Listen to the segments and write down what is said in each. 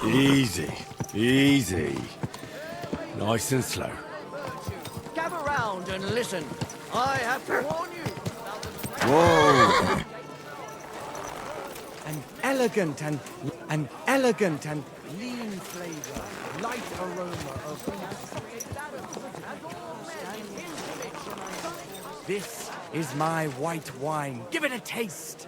Easy, easy. Nice and slow. Gather round and listen. I have to warn you. Whoa! An elegant and lean flavor, light aroma of. This is my white wine. Give it a taste.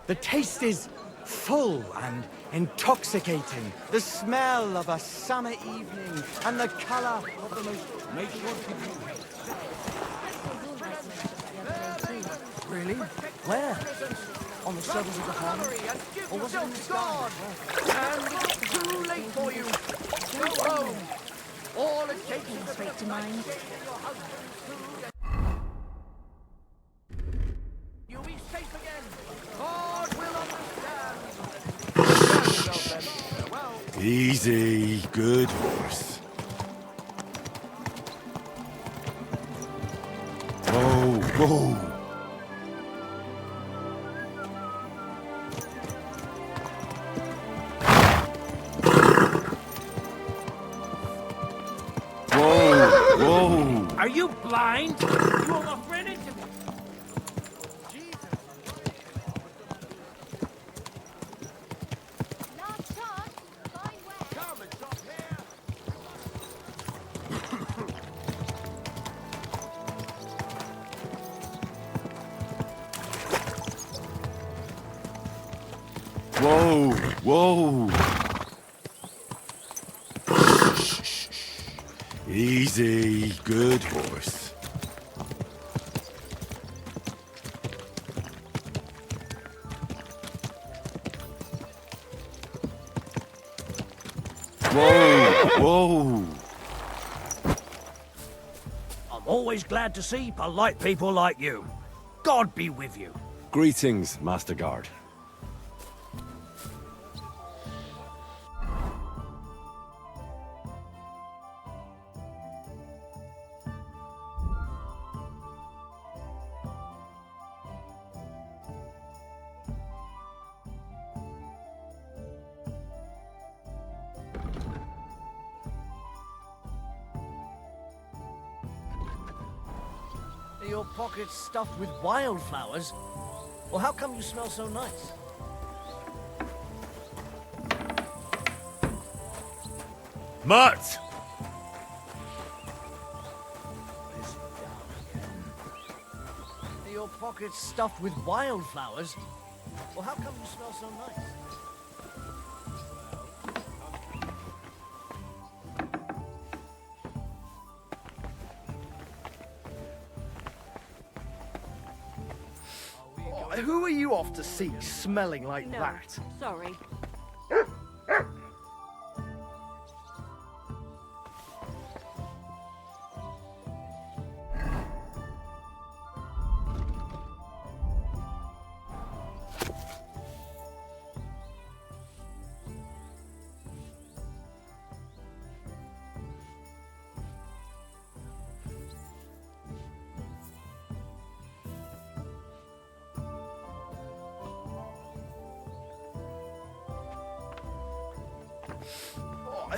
The taste is full and intoxicating. The smell of a summer evening and the color of the most... Make sure Really? Where? On the surface of the pond? Or was it in the sky? And it's too late for you. Go home. All it takes is straight to mind. You'll be safe again. God will understand. Easy, good horse. Whoa, whoa. Whoa! Are you blind? You almost ran into me. Last shot. Fine way. Come and stop here. Whoa, whoa. Easy, good horse. Whoa, whoa. I'm always glad to see polite people like you. God be with you. Greetings, Master Guard. Are your pockets stuffed with wildflowers? Well, how come you smell so nice? Mutt! Are your pockets stuffed with wildflowers? Well, how come you smell so nice? Who are you off to see smelling like No, that? sorry.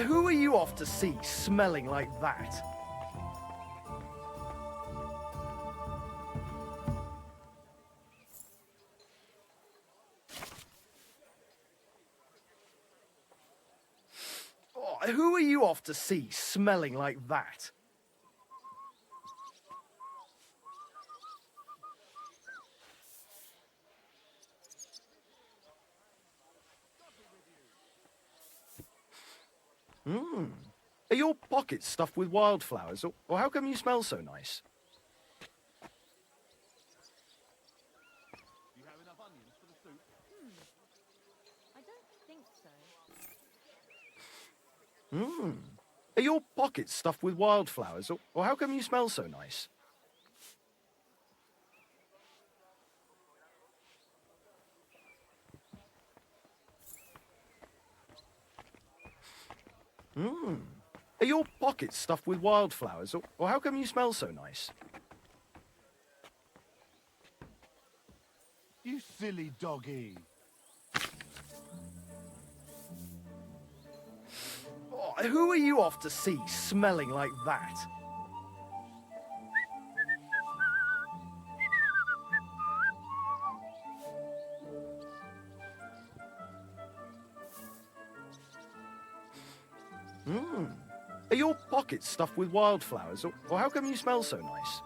Who are you off to see smelling like that? Who are you off to see smelling like that? Are your pockets stuffed with wildflowers, or how come you smell so nice? I don't think so. Are your pockets stuffed with wildflowers, or how come you smell so nice? Are your pockets stuffed with wildflowers, or how come you smell so nice? You silly doggy. Who are you off to see smelling like that? Are your pockets stuffed with wildflowers, or how come you smell so nice?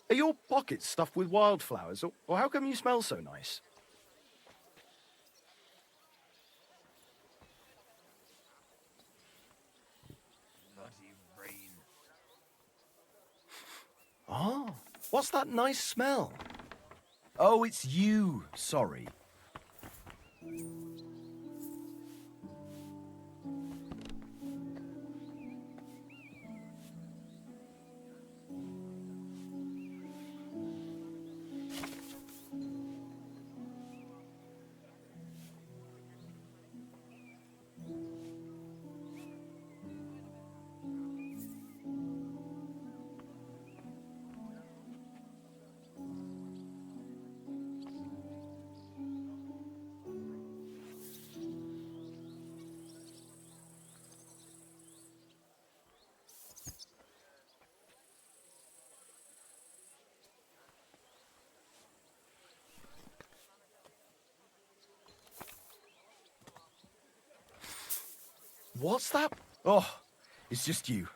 Are your pockets stuffed with wildflowers, or how come you smell so nice? Oh, what's that nice smell? Oh, it's you. Sorry. What's that? Oh, it's just you.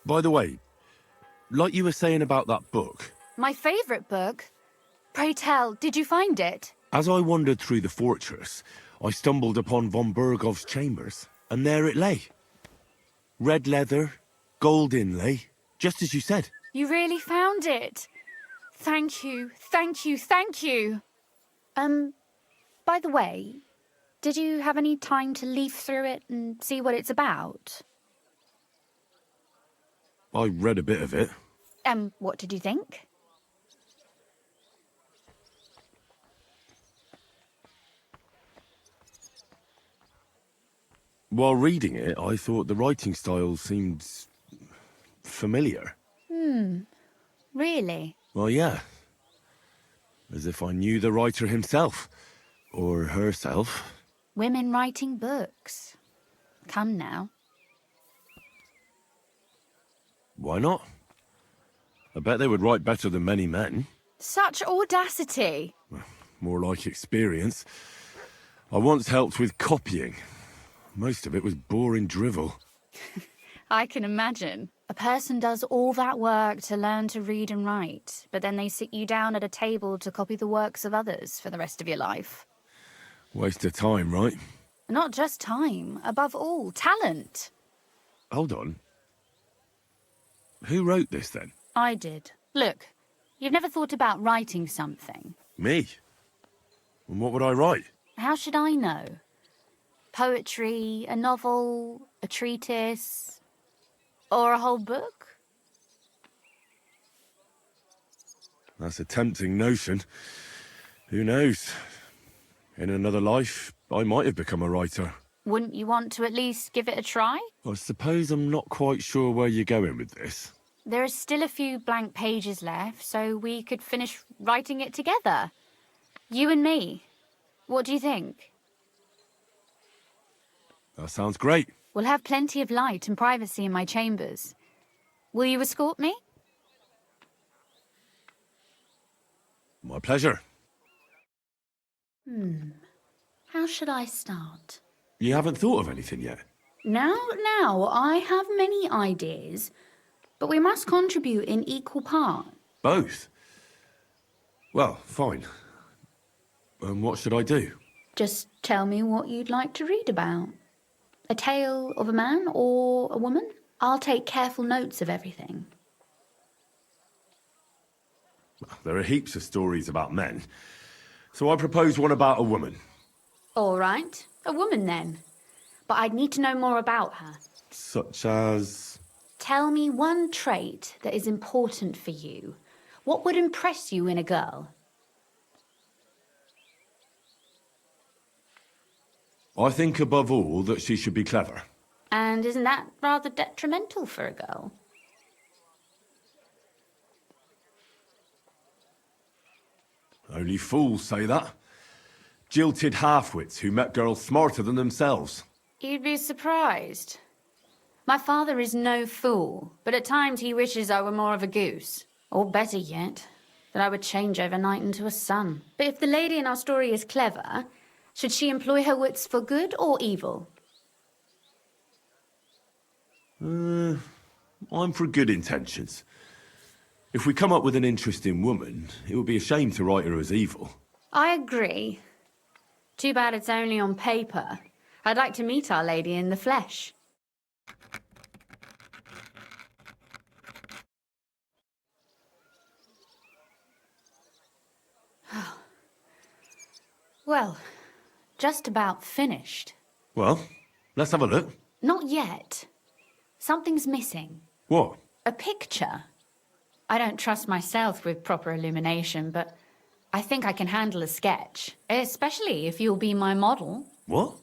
By the way, like you were saying about that book, My favourite book? Pray tell, did you find it? as I wandered through the fortress, I stumbled upon von Bergov's chambers, and there it lay. Red leather, gold inlay, just as you said. You really found it? Thank you, thank you, thank you. By the way, did you have any time to leaf through it and see what it's about? I read a bit of it. What did you think? While reading it, I thought the writing style seemed familiar. Really? Well, yeah. As if I knew the writer himself. Or herself. Women writing books. Come now. Why not? I bet they would write better than many men. Such audacity. More like experience. I once helped with copying. Most of it was boring drivel. I can imagine. A person does all that work to learn to read and write, but then they sit you down at a table to copy the works of others for the rest of your life. Waste of time, right? Not just time, above all, talent. Hold on. Who wrote this then? I did. Look, you've never thought about writing something. Me? And what would I write? How should I know? Poetry, a novel, a treatise, or a whole book? That's a tempting notion. Who knows? In another life, I might have become a writer. Wouldn't you want to at least give it a try? I suppose I'm not quite sure where you're going with this. There are still a few blank pages left, so we could finish writing it together. You and me. What do you think? That sounds great. We'll have plenty of light and privacy in my chambers. Will you escort me? My pleasure. How should I start? You haven't thought of anything yet? Now, I have many ideas, but we must contribute in equal part. Both? Well, fine. And what should I do? Just tell me what you'd like to read about. A tale of a man or a woman? I'll take careful notes of everything. There are heaps of stories about men. So I propose one about a woman. All right, a woman then. But I'd need to know more about her. Such as... Tell me one trait that is important for you. What would impress you in a girl? I think above all that she should be clever. And isn't that rather detrimental for a girl? Only fools say that. Jilted half-wits who met girls smarter than themselves. You'd be surprised. My father is no fool, but at times he wishes I were more of a goose. Or better yet, that I would change overnight into a sun. But if the lady in our story is clever, should she employ her wits for good or evil? I'm for good intentions. If we come up with an interesting woman, it would be a shame to write her as evil. I agree. Too bad it's only on paper. I'd like to meet our lady in the flesh. Well, just about finished. Well, let's have a look. Not yet. Something's missing. What? A picture. I don't trust myself with proper illumination, but I think I can handle a sketch, especially if you'll be my model. What?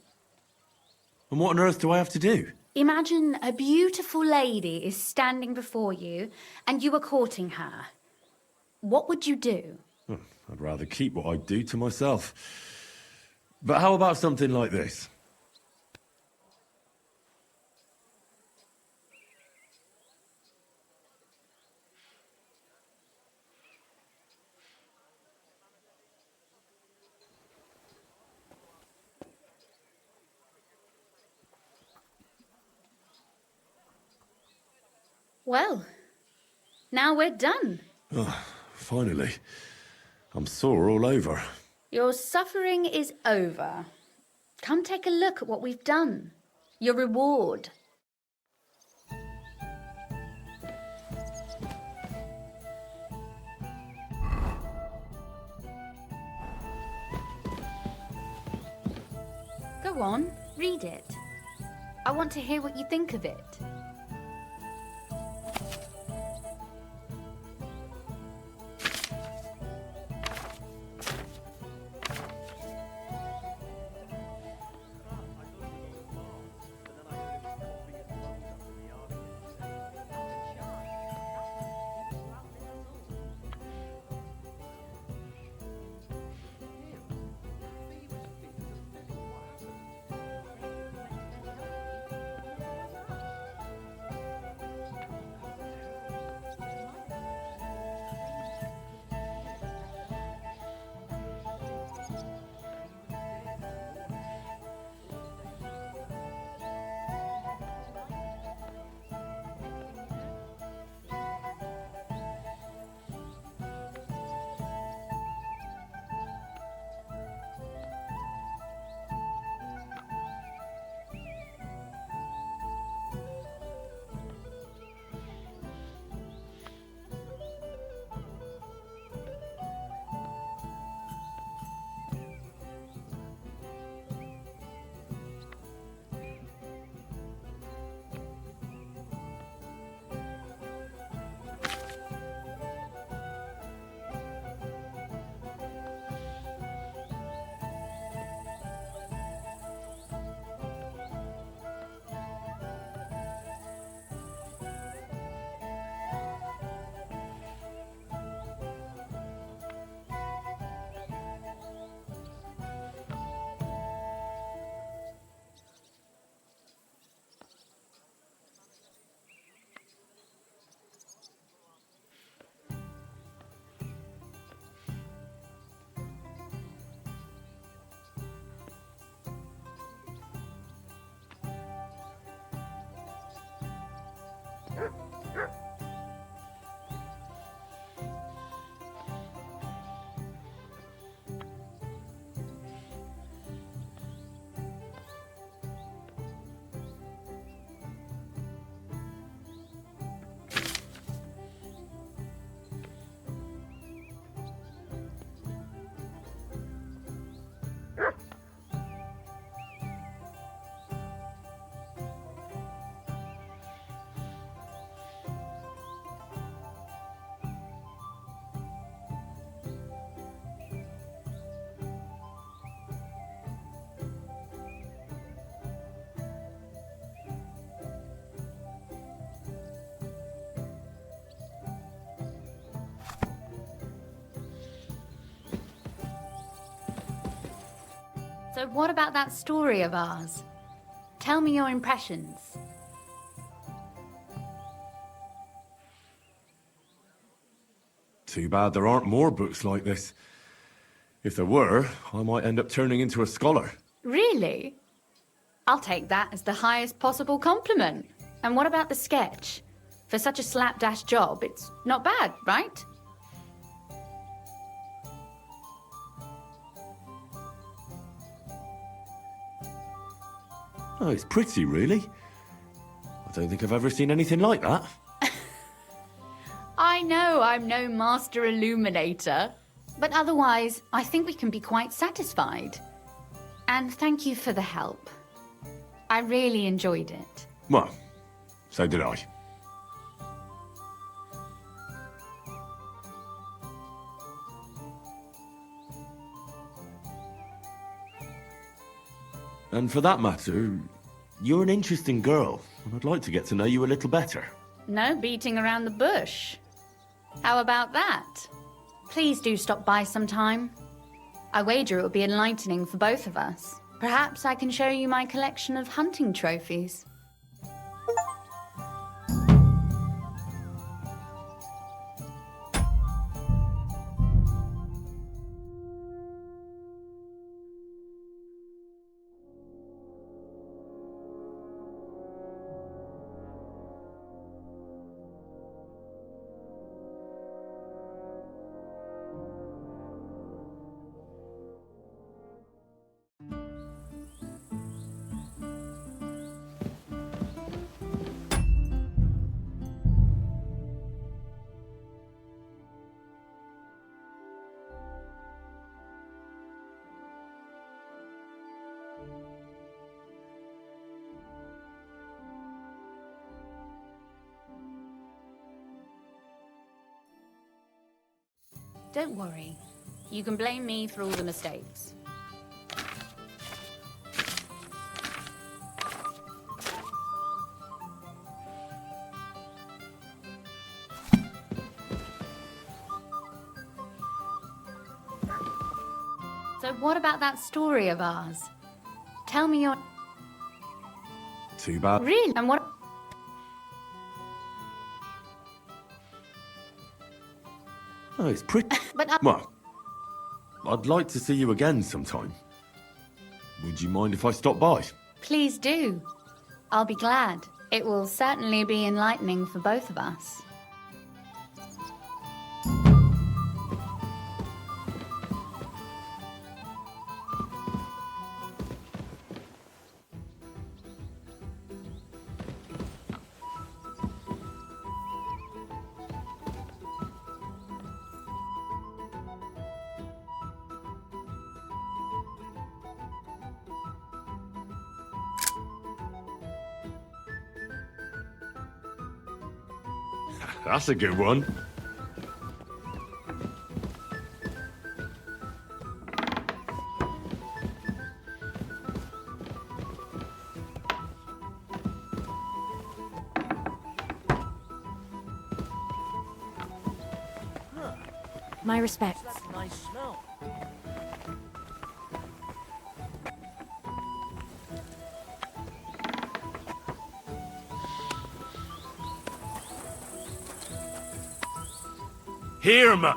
And what on earth do I have to do? Imagine a beautiful lady is standing before you and you are courting her. What would you do? I'd rather keep what I do to myself. But how about something like this? Well, now we're done. Finally. I'm sore all over. Your suffering is over. Come take a look at what we've done. Your reward. Go on, read it. I want to hear what you think of it. So what about that story of ours? Tell me your impressions. Too bad there aren't more books like this. If there were, I might end up turning into a scholar. Really? I'll take that as the highest possible compliment. And what about the sketch? For such a slapdash job, it's not bad, right? Oh, it's pretty, really. I don't think I've ever seen anything like that. I know I'm no master illuminator, but otherwise, I think we can be quite satisfied. And thank you for the help. I really enjoyed it. Well, so did I. And for that matter, you're an interesting girl, and I'd like to get to know you a little better. No beating around the bush. How about that? Please do stop by sometime. I wager it will be enlightening for both of us. Perhaps I can show you my collection of hunting trophies. Don't worry. You can blame me for all the mistakes. So what about that story of ours? Tell me your... Too bad. Really? And what... Oh, it's pretty. But Well, I'd like to see you again sometime. Would you mind if I stop by? please do. I'll be glad. It will certainly be enlightening for both of us. That's a good one. My respects. That's a nice smell. Here, Mutt.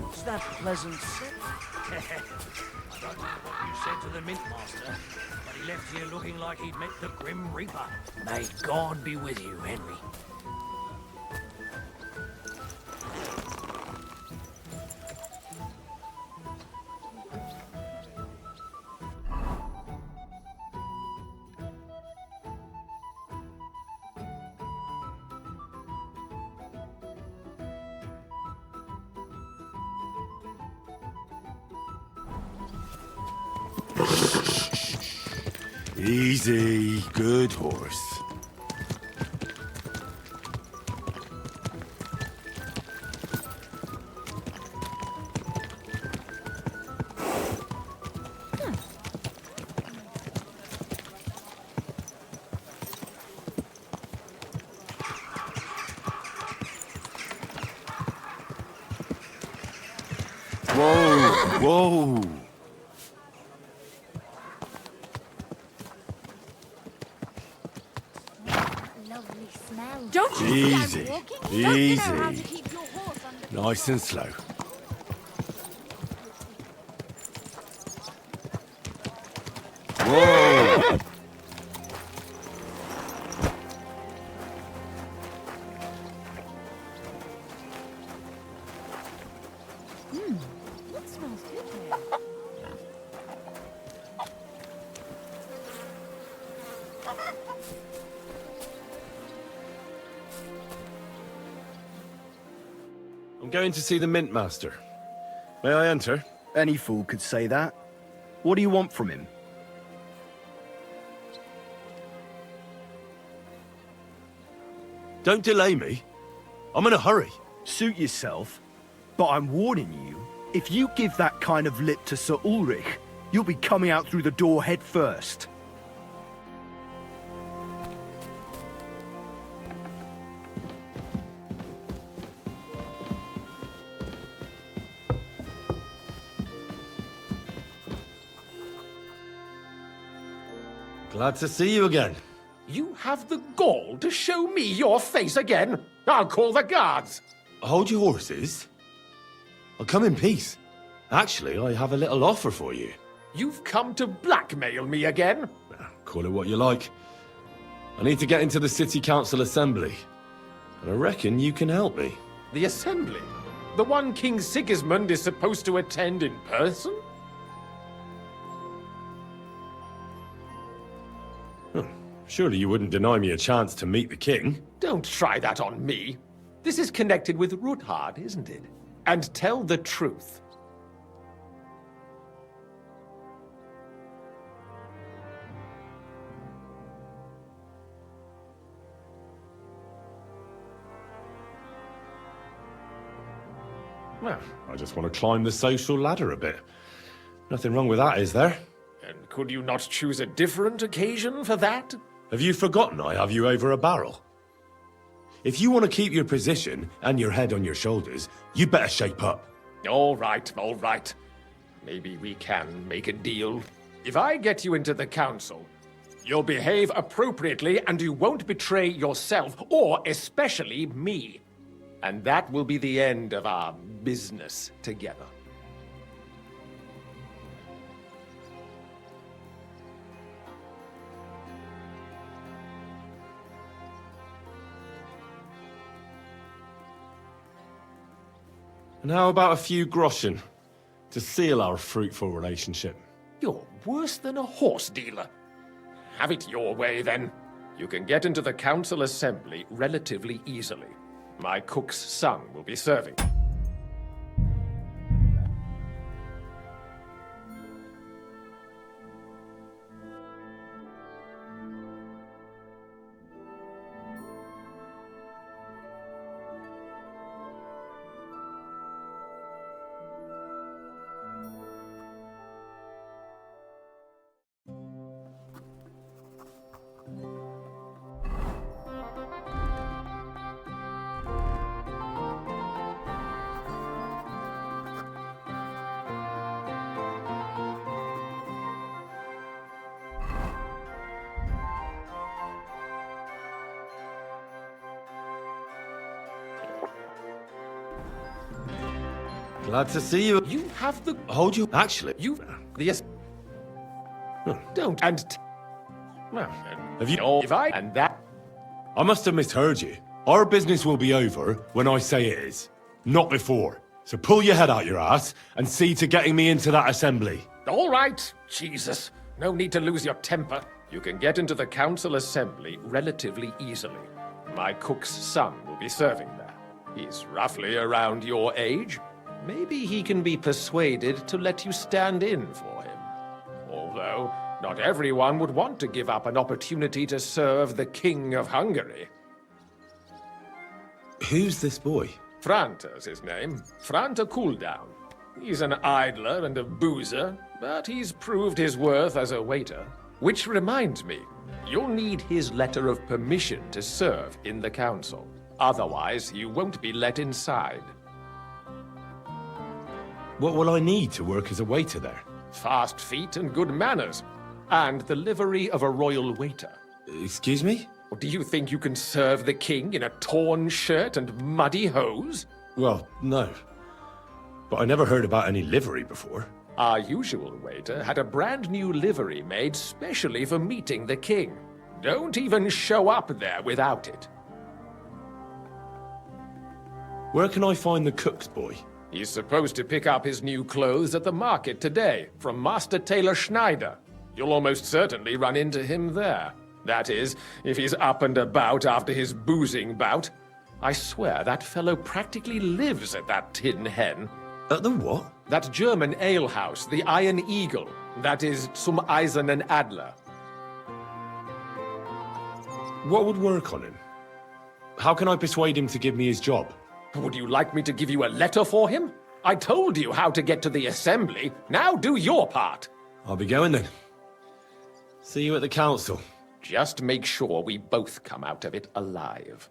What's that pleasant scent? I don't know what you said to the Mint Master, but he left here looking like he'd met the Grim Reaper. May God be with you, Henry. Easy, good horse. Whoa! Lovely smell. Don't you Easy, stand walking? Don't you know how to easy. keep your horse under Nice and slow. Whoa! That smells good there. I'm going to see the Mint Master. May I enter? Any fool could say that. What do you want from him? Don't delay me. I'm in a hurry. Suit yourself. But I'm warning you, if you give that kind of lip to Sir Ulrich, you'll be coming out through the door head first. Glad to see you again. You have the gall to show me your face again? I'll call the guards. Hold your horses. I'll come in peace. Actually, I have a little offer for you. You've come to blackmail me again? Call it what you like. I need to get into the City Council Assembly. And I reckon you can help me. The assembly? The one King Sigismund is supposed to attend in person? Surely you wouldn't deny me a chance to meet the king? Don't try that on me. This is connected with Ruthard, isn't it? And tell the truth. Well, I just want to climb the social ladder a bit. Nothing wrong with that, is there? And could you not choose a different occasion for that? Have you forgotten I have you over a barrel? If you want to keep your position and your head on your shoulders, you better shape up. All right, all right. Maybe we can make a deal. If I get you into the council, you'll behave appropriately and you won't betray yourself, or especially me. And that will be the end of our business together. And how about a few groschen to seal our fruitful relationship? You're worse than a horse dealer. Have it your way, then. You can get into the council assembly relatively easily. My cook's son will be serving. Glad to see you. You have the... Hold you. Actually, You... Yes. Don't. And... Well, have you... if I... And that... I must have misheard you. Our business will be over when I say it is, not before. So pull your head out your ass and see to getting me into that assembly. All right. Jesus. No need to lose your temper. You can get into the council assembly relatively easily. My cook's son will be serving there. He's roughly around your age. Maybe he can be persuaded to let you stand in for him. Although, not everyone would want to give up an opportunity to serve the King of Hungary. Who's this boy? Franta's his name. Franta Cooldown. He's an idler and a boozer, but he's proved his worth as a waiter. Which reminds me, you'll need his letter of permission to serve in the council. Otherwise, you won't be let inside. What will I need to work as a waiter there? Fast feet and good manners. And the livery of a royal waiter. Excuse me? Or do you think you can serve the king in a torn shirt and muddy hose? Well, no. But I never heard about any livery before. Our usual waiter had a brand new livery made specially for meeting the king. Don't even show up there without it. Where can I find the cook's boy? He's supposed to pick up his new clothes at the market today from Master Tailor Schneider. You'll almost certainly run into him there. That is, if he's up and about after his boozing bout. I swear that fellow practically lives at that Tin Hen. At the what? That German alehouse, the Iron Eagle. That is zum Eisernen Adler. What would work on him? How can I persuade him to give me his job? Would you like me to give you a letter for him? I told you how to get to the assembly. Now do your part. I'll be going then. See you at the council. Just make sure we both come out of it alive.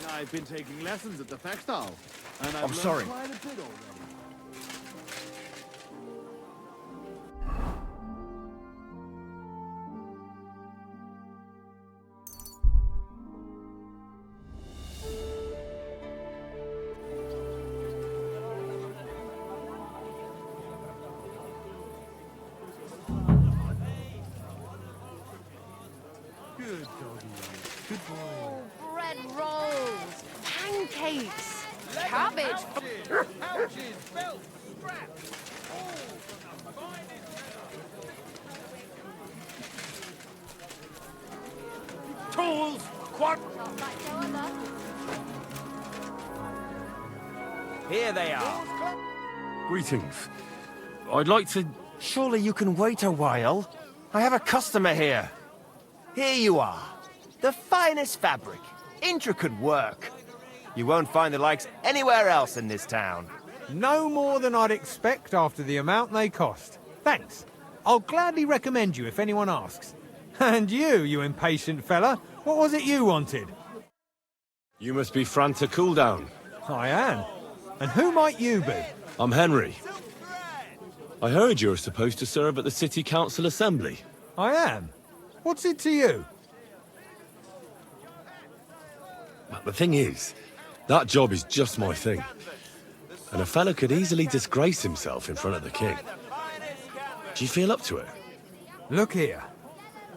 I've been taking lessons at the Fechtal, and I've I'm sorry. learned quite a bit already. Good doggy. Good boy. Bread rolls, pancakes, cabbage. Pouches, belts, straps. Tools, quad. Not like no other. Here they are. Greetings. I'd like to... Surely you can wait a while. I have a customer here. Here you are. The finest fabric. Intricate work. You won't find the likes anywhere else in this town. No more than I'd expect after the amount they cost. Thanks. I'll gladly recommend you if anyone asks. And you impatient fella, what was it you wanted? You must be Franta Cooldown. I am. And who might you be? I'm Henry. I heard you're supposed to serve at the City Council Assembly. I am. What's it to you? But the thing is, that job is just my thing. And a fella could easily disgrace himself in front of the king. Do you feel up to it? Look here.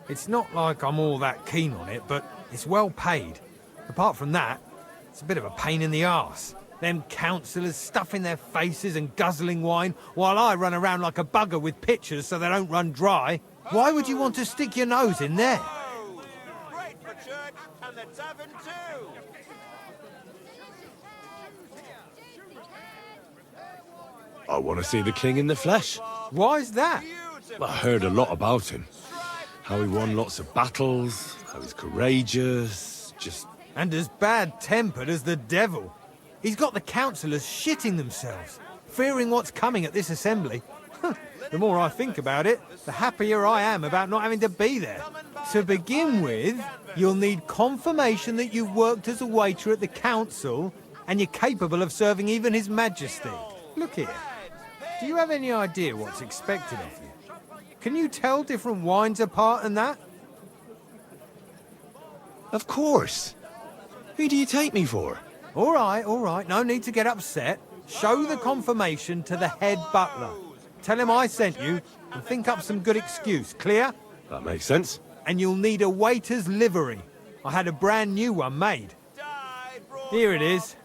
It's not like I'm all that keen on it, but it's well paid. Apart from that, it's a bit of a pain in the arse. Them councillors stuffing their faces and guzzling wine, while I run around like a bugger with pitchers so they don't run dry. Why would you want to stick your nose in there? Great for church and the tavern too. I want to see the king in the flesh. Why's that? I heard a lot about him. How he won lots of battles, how he's courageous, just... And as bad-tempered as the devil. He's got the councillors shitting themselves, fearing what's coming at this assembly. The more I think about it, the happier I am about not having to be there. To begin with, you'll need confirmation that you've worked as a waiter at the council and you're capable of serving even His Majesty. Look here. Do you have any idea what's expected of you? Can you tell different wines apart and that? Of course. Who do you take me for? All right, no need to get upset. Show the confirmation to the head butler. Tell him I sent you and think up some good excuse, clear? That makes sense. And you'll need a waiter's livery. I had a brand new one made. Here it is.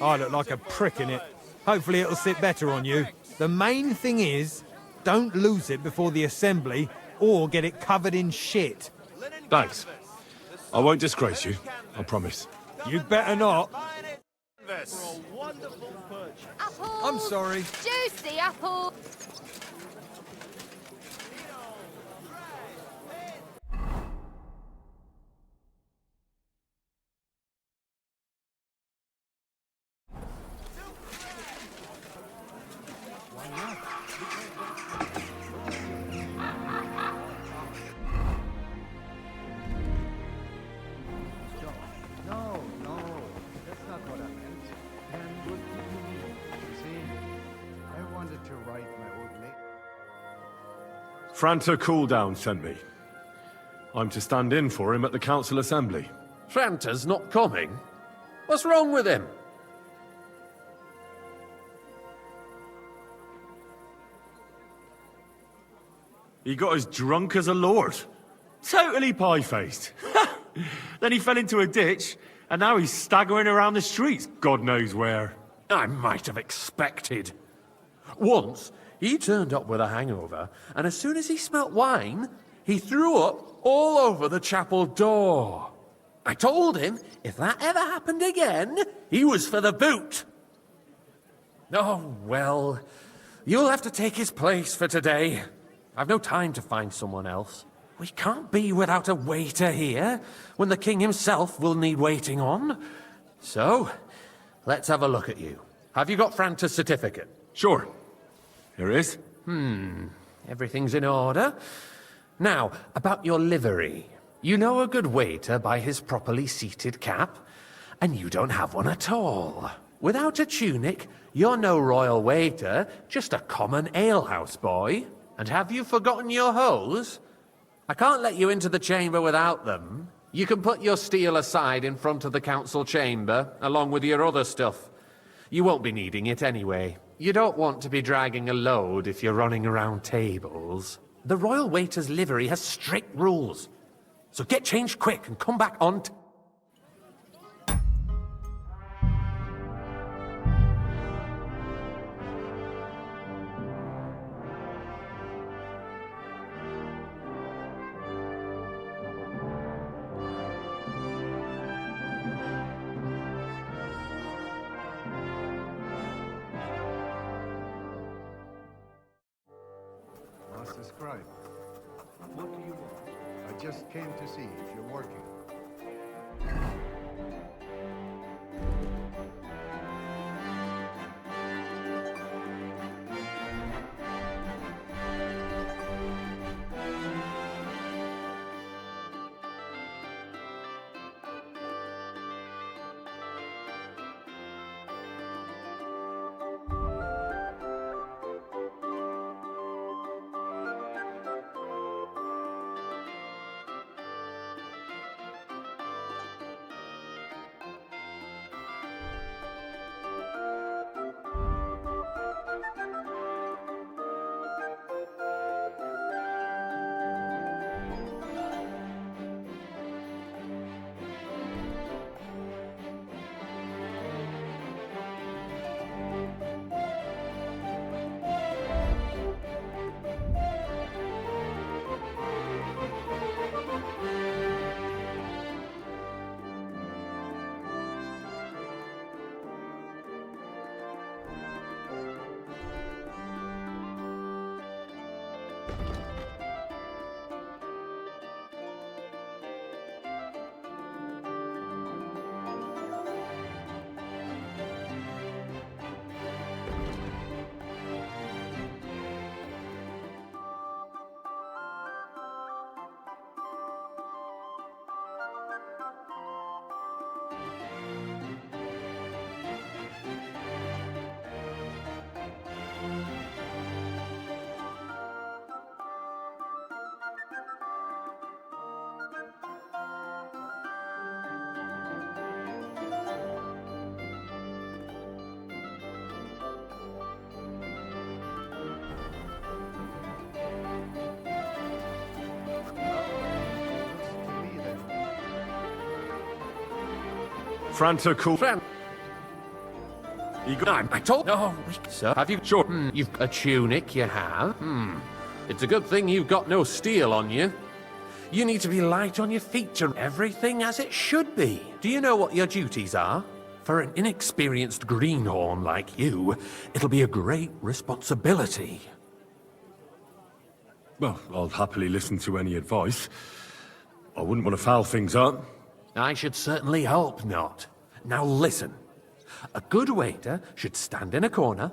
I look like a prick in it. Hopefully it'll sit better on you. The main thing is, don't lose it before the assembly or get it covered in shit. Thanks. I won't disgrace you, I promise. You'd better not. Apples. I'm sorry. Juicy apple. Franta Cooldown sent me. I'm to stand in for him at the council assembly. Franta's not coming? What's wrong with him? He got as drunk as a lord. Totally pie-faced. Then he fell into a ditch, and now he's staggering around the streets, God knows where. I might have expected. Once, he turned up with a hangover, and as soon as he smelt wine, he threw up all over the chapel door. I told him if that ever happened again, he was for the boot. Oh, well, you'll have to take his place for today. I've no time to find someone else. We can't be without a waiter here, when the king himself will need waiting on. So, let's have a look at you. Have you got Franta's certificate? Sure. Here it is. Everything's in order. Now, about your livery. You know a good waiter by his properly seated cap, and you don't have one at all. Without a tunic, you're no royal waiter, just a common alehouse boy. And have you forgotten your hose? I can't let you into the chamber without them. You can put your steel aside in front of the council chamber, along with your other stuff. You won't be needing it anyway. You don't want to be dragging a load if you're running around tables. The royal waiter's livery has strict rules. So get changed quick and come back on Master Scribe, what do you want? I just came to see if you're working. Franta Cool... I told... No, sir. Have you... Sure. You've a tunic, you have. It's a good thing you've got no steel on you. You need to be light on your feet to everything as it should be. Do you know what your duties are? For an inexperienced greenhorn like you, it'll be a great responsibility. Well, I'll happily listen to any advice. I wouldn't want to foul things up. I should certainly hope not. Now listen. A good waiter should stand in a corner,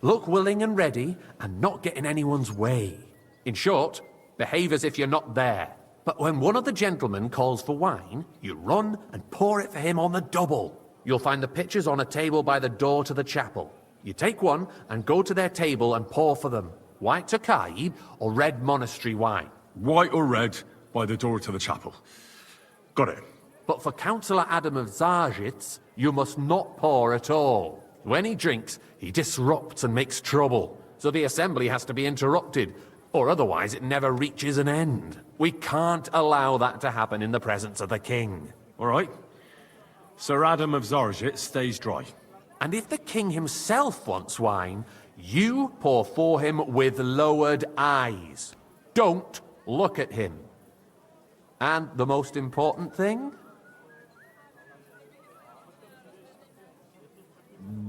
look willing and ready, and not get in anyone's way. In short, behave as if you're not there. But when one of the gentlemen calls for wine, you run and pour it for him on the double. You'll find the pitchers on a table by the door to the chapel. You take one and go to their table and pour for them. white Tokaib or red monastery wine. White or red, by the door to the chapel. Got it. But for Councillor Adam of Zarjitz, you must not pour at all. When he drinks, he disrupts and makes trouble, so the assembly has to be interrupted, or otherwise it never reaches an end. We can't allow that to happen in the presence of the king. All right. Sir Adam of Zarjit stays dry. And if the king himself wants wine, you pour for him with lowered eyes. Don't look at him. And the most important thing?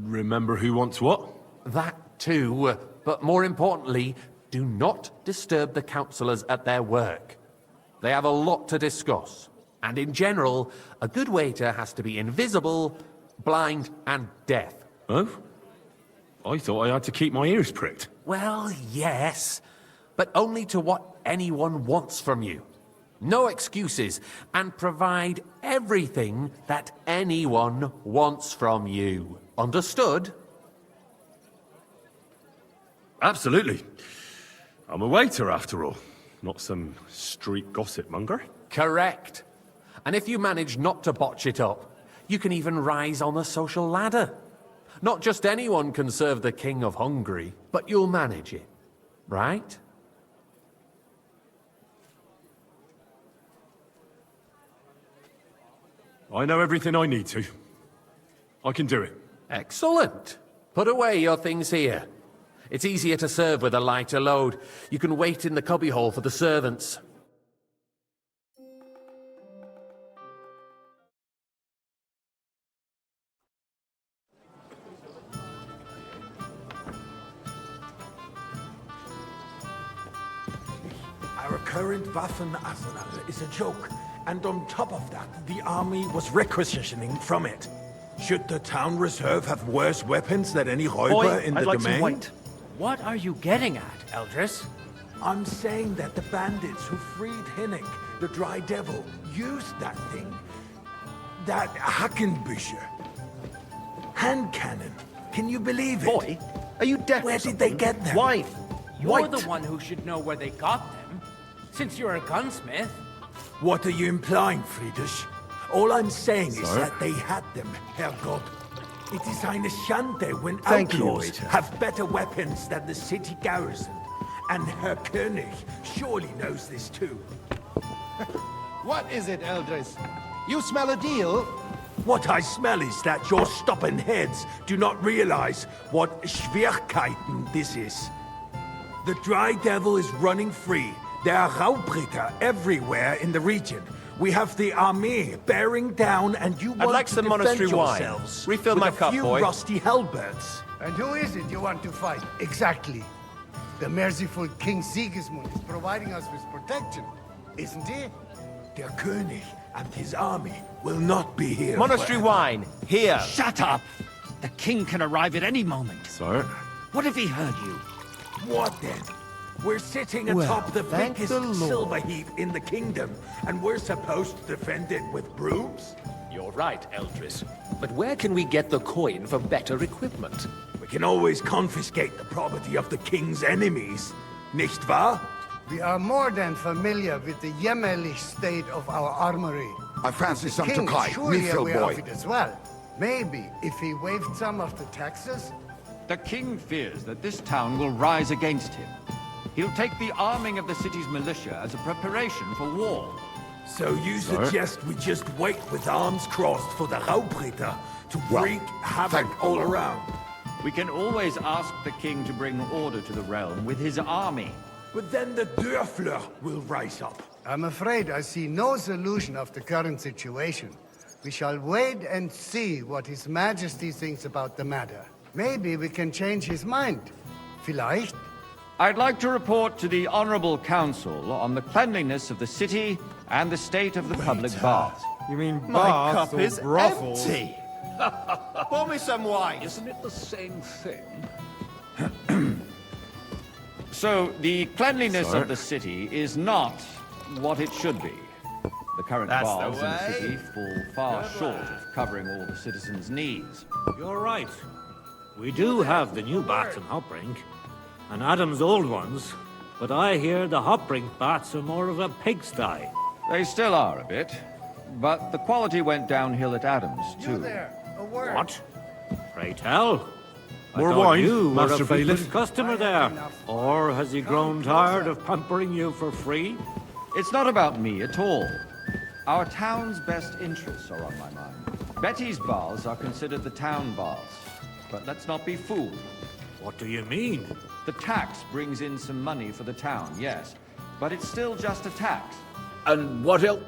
Remember who wants what? That too, but more importantly, do not disturb the councillors at their work. They have a lot to discuss. And in general, a good waiter has to be invisible, blind, and deaf. Oh? I thought I had to keep my ears pricked. Well, yes, but only to what anyone wants from you. No excuses, and provide everything that anyone wants from you. Understood? Absolutely. I'm a waiter, after all. Not some street gossip monger. Correct. And if you manage not to botch it up, you can even rise on the social ladder. Not just anyone can serve the King of Hungary, but you'll manage it, right? I know everything I need to. I can do it. Excellent. Put away your things here. It's easier to serve with a lighter load. You can wait in the cubbyhole for the servants. Our current Waffen arsenal is a joke, and on top of that, the army was requisitioning from it. Should the town reserve have worse weapons than any Räuber in the domain? What are you getting at, Eldris? I'm saying that the bandits who freed Hinnick, the Dry Devil, used that thing. That Hackenbücher. Hand cannon. Can you believe it? Boy, are you deaf? Where did they get them? Why? You're the one who should know where they got them, since you're a gunsmith. What are you implying, Friedrich? All I'm saying is that they had them, Herrgott. It is eine Schande when Thank you, outlaws waiter. have better weapons than the city garrison. And Herr König surely knows this too. What is it, Eldris? You smell a deal? What I smell is that your stubborn heads do not realize what Schwierigkeiten this is. The Dry Devil is running free. There are Raubritter everywhere in the region. We have the army bearing down, and you want like to some defend monastery wine. yourselves Refill with my a cup, few boy. rusty halberds. And who is it you want to fight? Exactly. The merciful King Sigismund is providing us with protection, isn't he? Der König and his army will not be here. Monastery forever. wine, here. Shut up! The king can arrive at any moment. Sir? What if he heard you? What then? We're sitting Well, atop the thank biggest the Lord. silver heap in the kingdom, and we're supposed to defend it with brooms? You're right, Eldris. But where can we get the coin for better equipment? We can always confiscate the property of the king's enemies, nicht wahr? We are more than familiar with the jämmerlich state of our armory. I fancy some King is Tokai, surely Mithril aware boy. of it as well. Maybe if he waived some of the taxes. The king fears that this town will rise against him. He'll take the arming of the city's militia as a preparation for war. So you suggest we just wait with arms crossed for the Raubritter to wreak havoc all around? We can always ask the king to bring order to the realm with his army. But then the Dörfler will rise up. I'm afraid I see no solution of the current situation. We shall wait and see what His Majesty thinks about the matter. Maybe we can change his mind. Vielleicht? I'd like to report to the Honorable Council on the cleanliness of the city and the state of the public baths. You mean My baths cup or is brothels? empty. Pour me some wine. Isn't it the same thing? So, the cleanliness of the city is not what it should be. The current That's the baths in the way. city fall far short of covering all the citizens' needs. You're right. We do have the new bath and upbring. and Adam's old ones, but I hear the Hopbrink bats are more of a pigsty. They still are a bit, but the quality went downhill at Adams, too. A word. What? Pray tell. I More thought wine, you were Master a frequent Bailiff? customer there. Or has he grown tired of pampering you for free? It's not about me at all. Our town's best interests are on my mind. Betty's bars are considered the town bars. But let's not be fooled. What do you mean? The tax brings in some money for the town, yes. But it's still just a tax. And what else?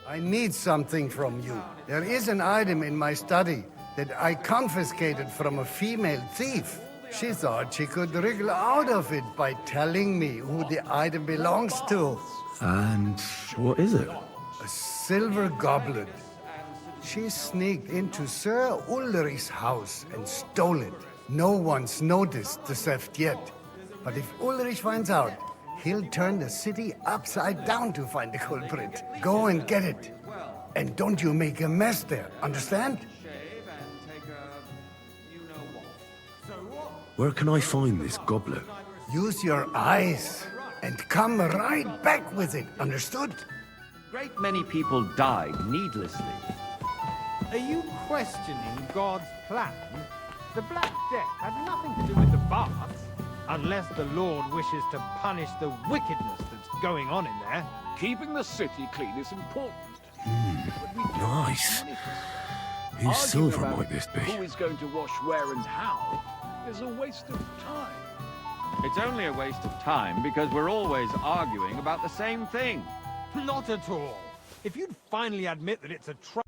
I need something from you. There is an item in my study that I confiscated from a female thief. She thought she could wriggle out of it by telling me who the item belongs to. And what is it? A silver goblet. She sneaked into Sir Ulrich's house and stole it. No one's noticed the theft yet. But if Ulrich finds out, he'll turn the city upside down to find the culprit. Go and get it. And don't you make a mess there, understand? Where can I find this goblet? Use your eyes and come right back with it, understood? Great many people died needlessly. Are you questioning God's plan? The Black Death had nothing to do with the baths, unless the Lord wishes to punish the wickedness that's going on in there. Keeping the city clean is important. Nice. Whose Arguing silver about might this be? Who is going to wash where and how is a waste of time. It's only a waste of time because we're always arguing about the same thing. Not at all. If you'd finally admit that it's a trifle,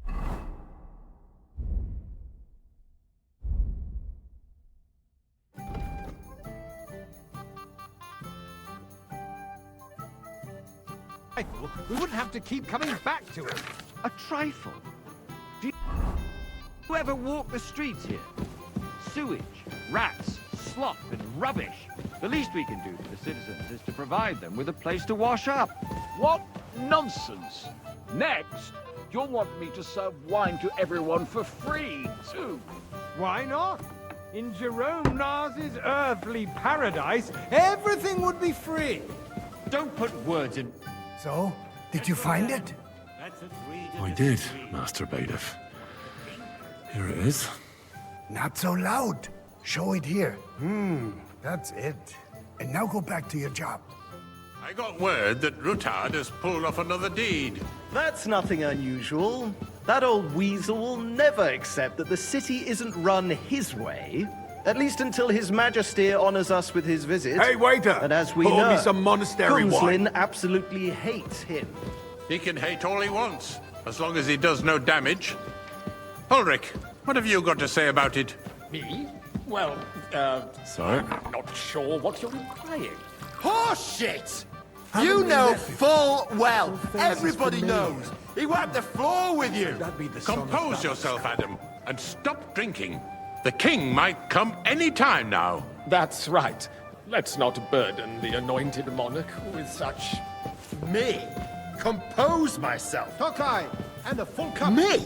we wouldn't have to keep coming back to it. A trifle? Do you ever walk the streets here? Sewage, rats, slop, and rubbish. The least we can do for the citizens is to provide them with a place to wash up. What nonsense! Next, you'll want me to serve wine to everyone for free, too. Why not? In Jerome Nars's earthly paradise, everything would be free. Don't put words in... So, did you find it? I did, Master Bailiff. Here it is. Not so loud. Show it here. That's it. And now go back to your job. I got word that Rutard has pulled off another deed. That's nothing unusual. That old weasel will never accept that the city isn't run his way. At least until His Majesty honors us with his visit. Hey, waiter! And as we Pour know, me some monastery wine. Kunzlin absolutely hates him. He can hate all he wants, as long as he does no damage. Ulrich, what have you got to say about it? Me? Well, Sorry? I'm not sure what you're implying. Horseshit! You know full well. Everybody knows. He wiped the floor with you. Compose yourself, Adam, and stop drinking. The king might come any time now. That's right. Let's not burden the anointed monarch with such... Me? Compose myself? Tokai, and a full cup. Me?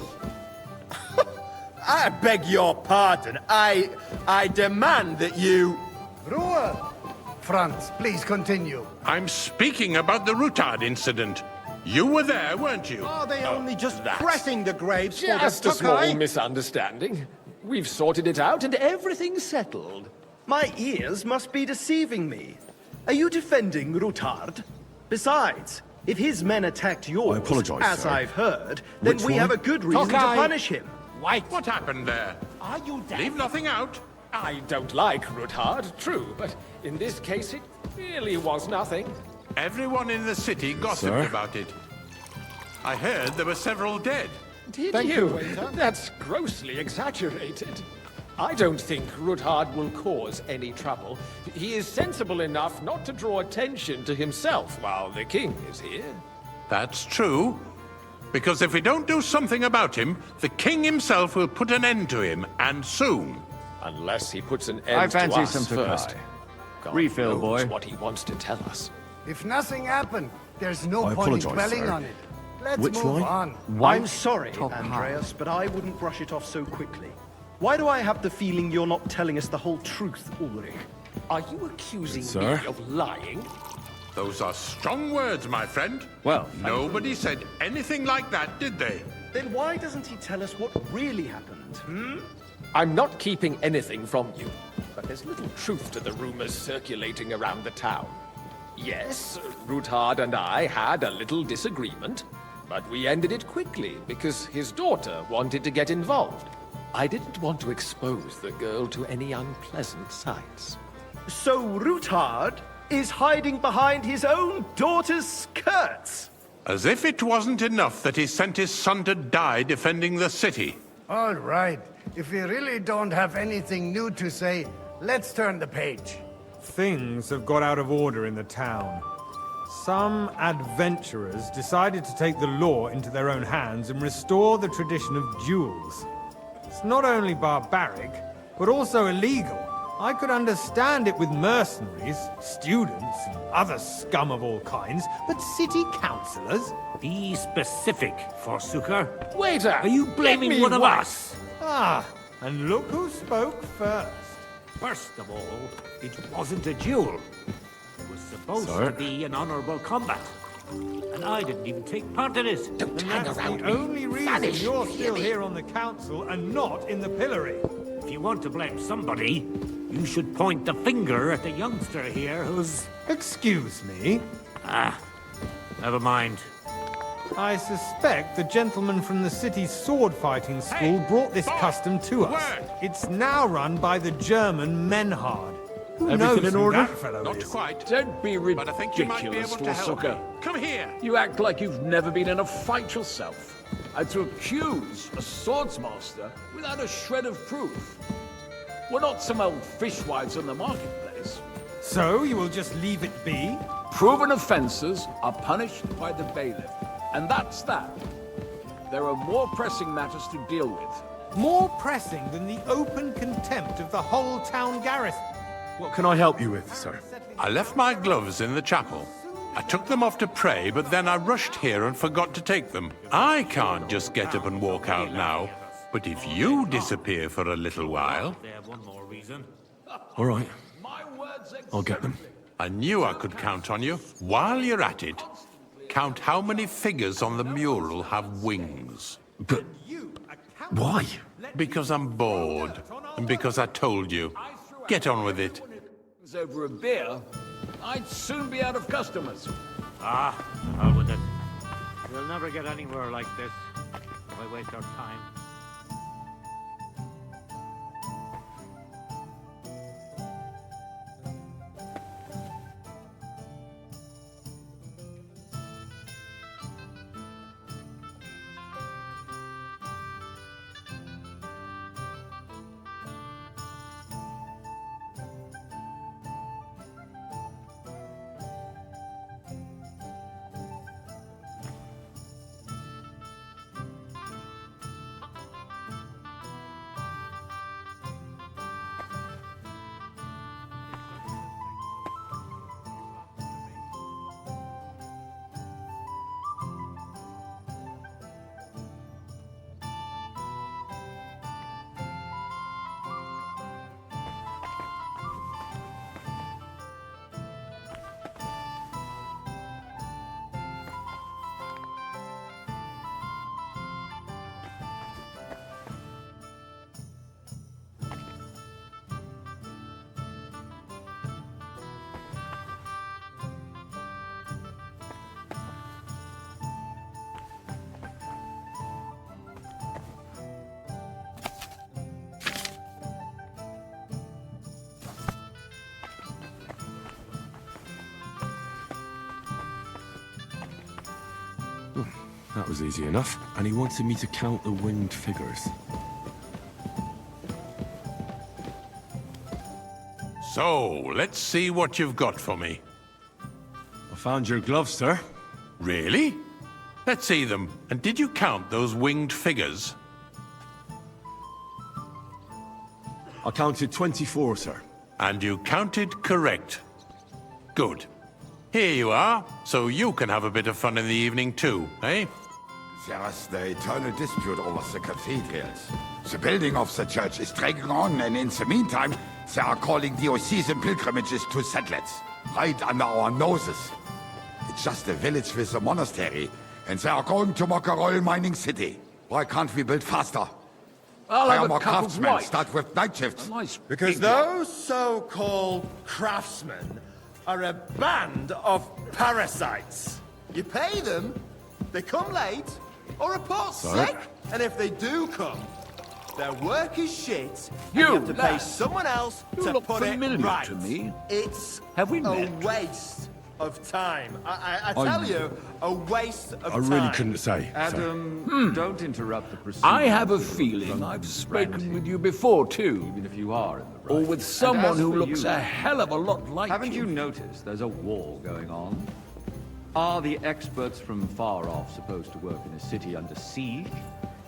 I beg your pardon. I demand that you... Ruhe! Franz, please continue. I'm speaking about the Rutard incident. You were there, weren't you? Are they only just that's pressing the graves Just for a the small Tokai? misunderstanding. We've sorted it out and everything's settled. My ears must be deceiving me. Are you defending Rutard? Besides, if his men attacked yours, I apologize, as sir. I've heard, then Which we one? have a good reason to Tokai. punish him. Wait, What happened there? are you deaf? Leave nothing out. I don't like Rutard, true, but in this case it really was nothing. Everyone in the city gossiped Sir? about it. I heard there were several dead. Did Thank you? you, waiter. That's grossly exaggerated. I don't think Rutard will cause any trouble. He is sensible enough not to draw attention to himself while the king is here. That's true. Because if we don't do something about him, the king himself will put an end to him, and soon. Unless he puts an end I to fancy us some first. Tokai. God Refill, knows boy. what he wants to tell us. If nothing happened, there's no I point in apologize, dwelling sir. on it. Let's Which move wine? on. I'm sorry, Tokai. Andreas, but I wouldn't brush it off so quickly. Why do I have the feeling you're not telling us the whole truth, Ulrich? Are you accusing Sir? me of lying? Those are strong words, my friend. Well, nobody said anything like that, did they? Then why doesn't he tell us what really happened, I'm not keeping anything from you, but there's little truth to the rumors circulating around the town. Yes, Ruthard and I had a little disagreement, but we ended it quickly because his daughter wanted to get involved. I didn't want to expose the girl to any unpleasant sights. So Ruthard is hiding behind his own daughter's skirts? As if it wasn't enough that he sent his son to die defending the city. All right. If we really don't have anything new to say, let's turn the page. Things have got out of order in the town. Some adventurers decided to take the law into their own hands and restore the tradition of duels. It's not only barbaric, but also illegal. I could understand it with mercenaries, students, and other scum of all kinds, but city councillors? Be specific, Forsooker. Waiter! Are you blaming get me one of wax. us? Ah, and look who spoke first. First of all, it wasn't a duel. It was supposed Sir? to be an honorable combat. And I didn't even take part in it. Don't And hang that's around the me. only reason Vanish, you're you still hear me? here on the council and not in the pillory. If you want to blame somebody, you should point the finger at the youngster here who's... Excuse me. Ah, never mind. I suspect the gentleman from the city's sword-fighting school brought this custom to us. It's now run by the German Menhard. Who Everything knows in who order? that fellow Not is? quite. Don't be But I think you might be ridiculous, able to help me. Forsooker. Come here. You act like you've never been in a fight yourself. And to accuse a swordsmaster without a shred of proof. We're not some old fishwives on the marketplace. So you will just leave it be? Proven offences are punished by the bailiff. And that's that. There are more pressing matters to deal with. More pressing than the open contempt of the whole town garrison. What can I help you with, sir? I left my gloves in the chapel. I took them off to pray, but then I rushed here and forgot to take them. I can't just get up and walk out now. But if you disappear for a little while... They have one more reason. All right. I'll get them. I knew I could count on you. While you're at it, count how many figures on the mural have wings. But why? Because I'm bored, and because I told you. Get on with it. Over a beer, I'd soon be out of customers. Ah, out with it. We'll never get anywhere like this if I waste our time. That was easy enough. And he wanted me to count the winged figures. So, let's see what you've got for me. I found your gloves, sir. Really? Let's see them. And did you count those winged figures? I counted 24, sir. And you counted correct. Good. Here you are, so you can have a bit of fun in the evening too, eh? There's the eternal dispute over the cathedrals. The building of the church is dragging on, and in the meantime, They are calling diocesan pilgrimages to settlers, right under our noses. It's just a village with a monastery, and they are going to mock a royal mining city. Why can't we build faster? I'll Hire have more a cup of craftsmen, white. start with night shifts. Because those so-called craftsmen are a band of parasites. You pay them, they come late, or report sick. And if they do come, their work is shit, and you have to pay someone else to look put it familiar right. to me. It's Have we a met? waste of time. I tell you, a waste of I time. really couldn't say. Adam, don't interrupt the proceedings. I have a feeling I've spoken with you before, too. Even if you are in the right. Or with someone as who for looks you, a hell of a lot like Haven't you noticed there's a war going on? Are the experts from far off supposed to work in a city under siege?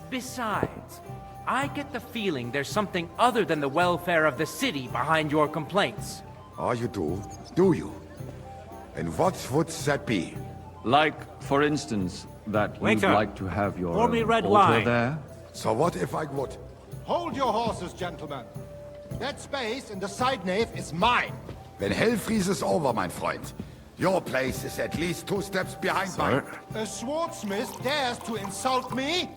Besides, I get the feeling there's something other than the welfare of the city behind your complaints. Oh, you do? Do you? And what would that be? Like, for instance, that you'd Waiter, like to have your pour me red altar wine. there? So what if I would? Hold your horses, gentlemen. That space in the side nave is mine. When hell freezes over, my friend, your place is at least 2 steps behind mine. A swordsmith dares to insult me?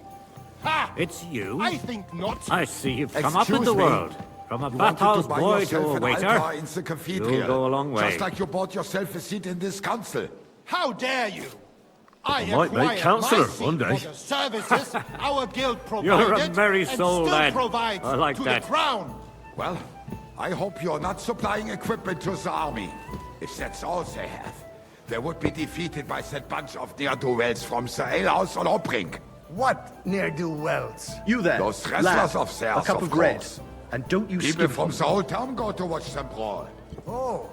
Ha! It's you? I think not. I see you've come up in Excuse the me. world. From a You wanted bathhouse buy boy to yourself a an waiter. altar in the cathedral. You'll go a long way. Just like you bought yourself a seat in this council. How dare you? I might make acquired councillor my seat one day. for the services our guild provided. You're a merry and soul, still lad. provides I like to that. the crown. Well, I hope you're not supplying equipment to the army. If that's all they have, they would be defeated by that bunch of ne'er-do-wells from the alehouse on Opring. What ne'er-do-wells? You there, Those wrestlers lad, of theirs, a cup of course. red. And don't you People skip from them. the whole town go to watch them brawl. Oh,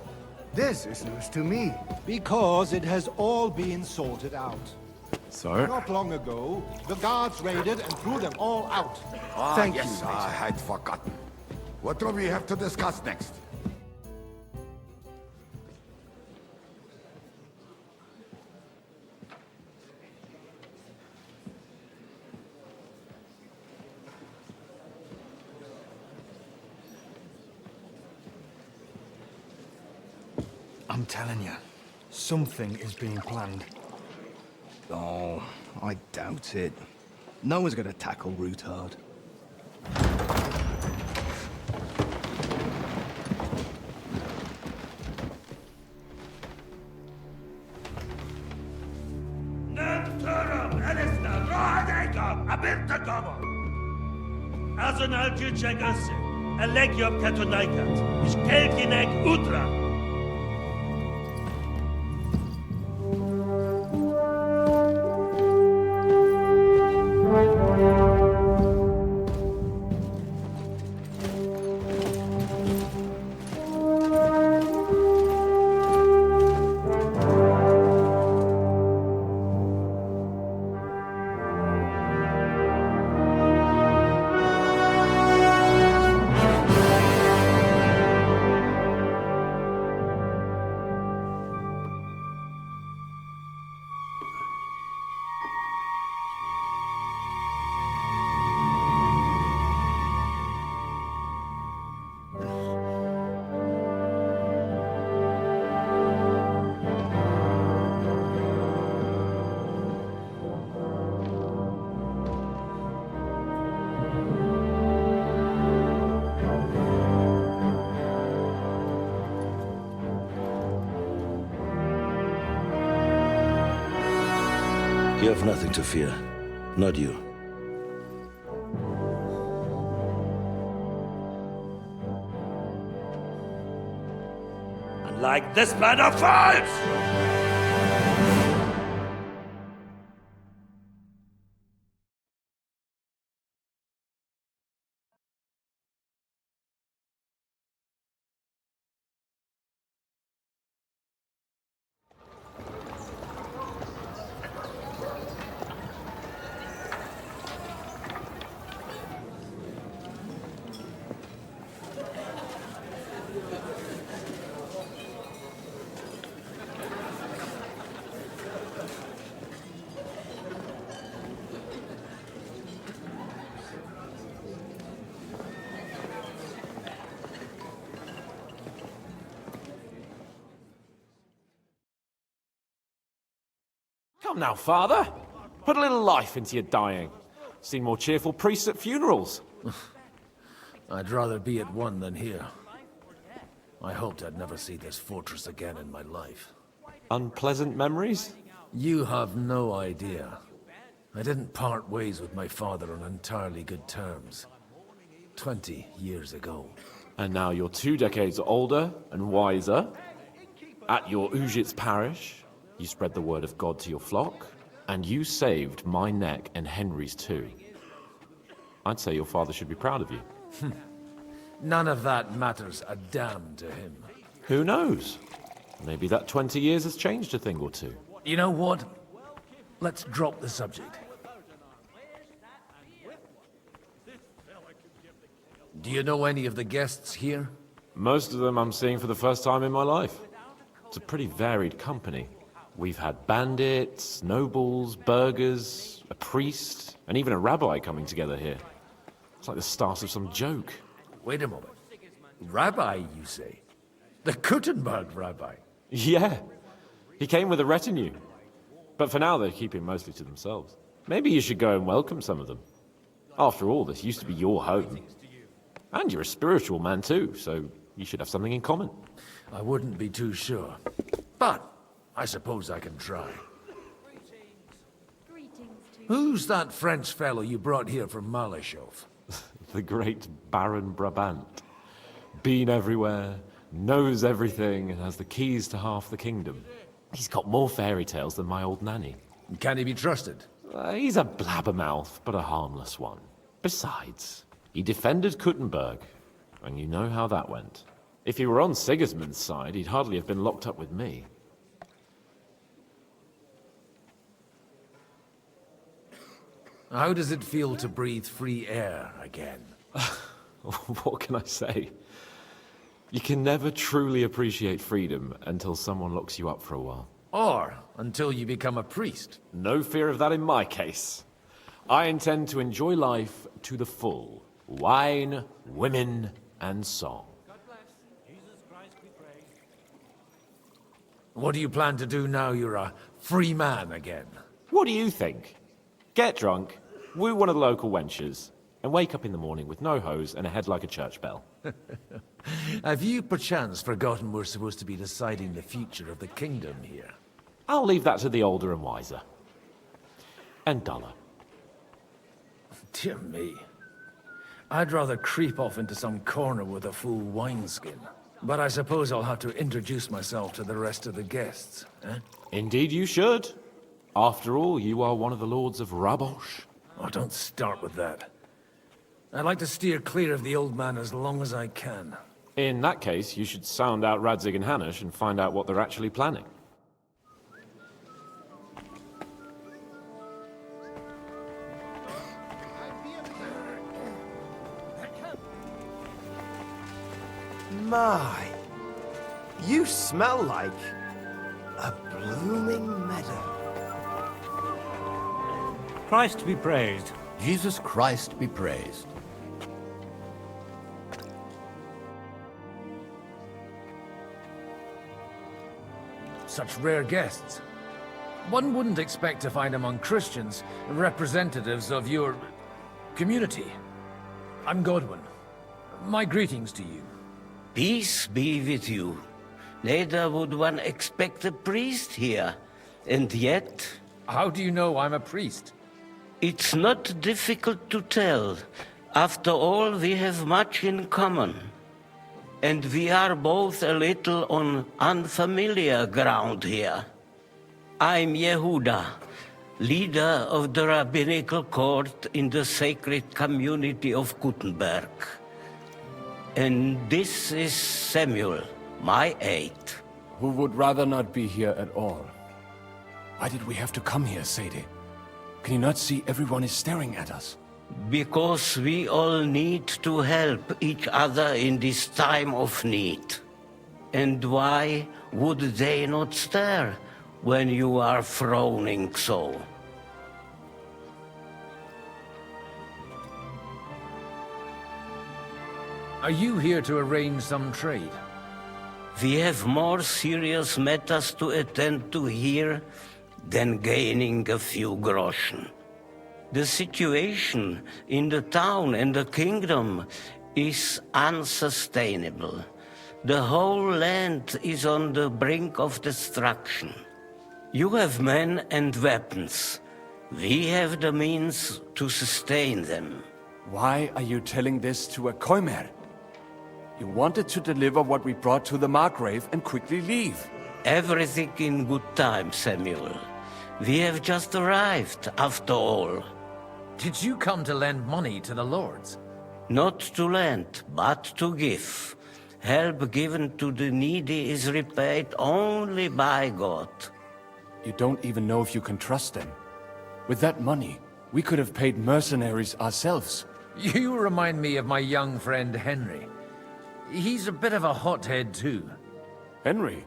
this is news to me. Because it has all been sorted out. Sir? Not long ago, the guards raided and threw them all out. Ah, Thank yes, you. I had forgotten. What do we have to discuss next? I'm telling you, something is being planned. Oh, I doubt it. No one's gonna tackle Rootard. Azon al-Gyurcsegase, a legjobb tetonaikat, és kelkinek utra! You have nothing to fear. Not you. Unlike this man of false! Come now, Father. Put a little life into your dying. Seen more cheerful priests at funerals. I'd rather be at one than here. I hoped I'd never see this fortress again in my life. Unpleasant memories? You have no idea. I didn't part ways with my father on entirely good terms. 20 years ago. And now you're 2 decades older and wiser. At your Ujit's parish, you spread the word of God to your flock, and you saved my neck and Henry's too. I'd say your father should be proud of you. None of that matters a damn to him. Who knows? Maybe that 20 years has changed a thing or two. You know what? Let's drop the subject. Do you know any of the guests here? Most of them I'm seeing for the first time in my life. It's a pretty varied company. We've had bandits, nobles, burghers, a priest, and even a rabbi coming together here. It's like the start of some joke. Wait a moment. Rabbi, you say? The Kuttenberg rabbi? Yeah. He came with a retinue. But for now, they're keeping mostly to themselves. Maybe you should go and welcome some of them. After all, this used to be your home. And you're a spiritual man too, so you should have something in common. I wouldn't be too sure. But I suppose I can try. Who's that French fellow you brought here from Malachov? The great Baron Brabant. Been everywhere, knows everything, and has the keys to half the kingdom. He's got more fairy tales than my old nanny. Can he be trusted? He's a blabbermouth, but a harmless one. Besides, he defended Kuttenberg, and you know how that went. If he were on Sigismund's side, he'd hardly have been locked up with me. How does it feel to breathe free air again? What can I say? You can never truly appreciate freedom until someone locks you up for a while. Or until you become a priest. No fear of that in my case. I intend to enjoy life to the full. Wine, women, and song. What do you plan to do now you're a free man again? What do you think? Get drunk, woo one of the local wenches, and wake up in the morning with no hose and a head like a church bell. Have you perchance forgotten we're supposed to be deciding the future of the kingdom here? I'll leave that to the older and wiser. And duller. Dear me. I'd rather creep off into some corner with a full wineskin. But I suppose I'll have to introduce myself to the rest of the guests, eh? Indeed you should. After all, you are one of the lords of Rabosh. Oh, don't start with that. I'd like to steer clear of the old man as long as I can. In that case, you should sound out Radzig and Hanush and find out what they're actually planning. My, you smell like a blooming meadow. Christ be praised. Jesus Christ be praised. Such rare guests. One wouldn't expect to find among Christians representatives of your community. I'm Godwin. My greetings to you. Peace be with you. Neither would one expect a priest here. And yet... How do you know I'm a priest? It's not difficult to tell. After all, we have much in common. And we are both a little on unfamiliar ground here. I'm Yehuda, leader of the rabbinical court in the sacred community of Kuttenberg. And this is Samuel, my aide. Who would rather not be here at all. Why did we have to come here, Sadie? Can you not see everyone is staring at us? Because we all need to help each other in this time of need. And why would they not stare when you are frowning so? Are you here to arrange some trade? We have more serious matters to attend to here than gaining a few groschen. The situation in the town and the kingdom is unsustainable. The whole land is on the brink of destruction. You have men and weapons. We have the means to sustain them. Why are you telling this to a Koimer? You wanted to deliver what we brought to the Margrave and quickly leave. Everything in good time, Samuel. We have just arrived, after all. Did you come to lend money to the lords? Not to lend, but to give. Help given to the needy is repaid only by God. You don't even know if you can trust them. With that money, we could have paid mercenaries ourselves. You remind me of my young friend Henry. He's a bit of a hothead too. Henry?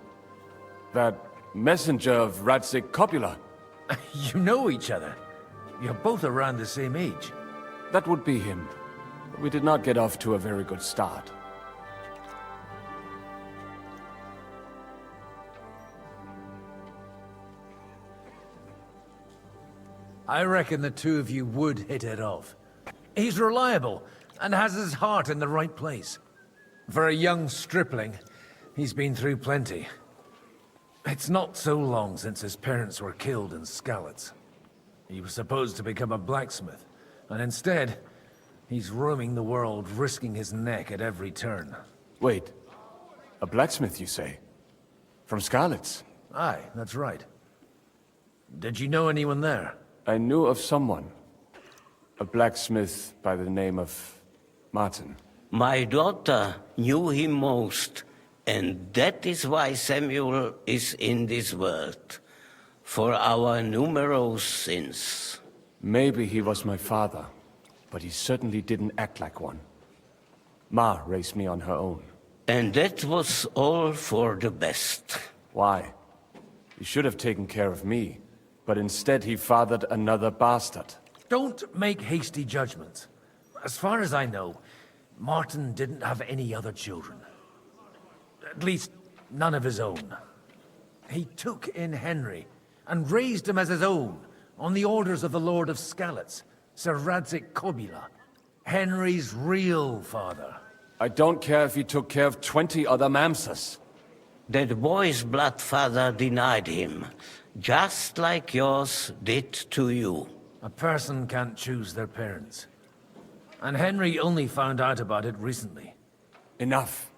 That messenger of Radzik Copula? You know each other. You're both around the same age. That would be him. We did not get off to a very good start. I reckon the two of you would hit it off. He's reliable and has his heart in the right place. For a young stripling, he's been through plenty. It's not so long since his parents were killed in Skalitz. He was supposed to become a blacksmith, and instead, he's roaming the world, risking his neck at every turn. Wait, a blacksmith, you say? From Skalitz? Aye, that's right. Did you know anyone there? I knew of someone. A blacksmith by the name of Martin. My daughter knew him most, and that is why Samuel is in this world. For our numerous sins. Maybe he was my father, but he certainly didn't act like one. Ma raised me on her own. And that was all for the best. Why? He should have taken care of me, but instead he fathered another bastard. Don't make hasty judgments. As far as I know, Martin didn't have any other children. At least, none of his own. He took in Henry, and raised him as his own, on the orders of the Lord of Skalitz, Sir Radzik Copula, Henry's real father. I don't care if he took care of 20 other mamsas. That boy's blood father denied him, just like yours did to you. A person can't choose their parents. And Henry only found out about it recently. Enough.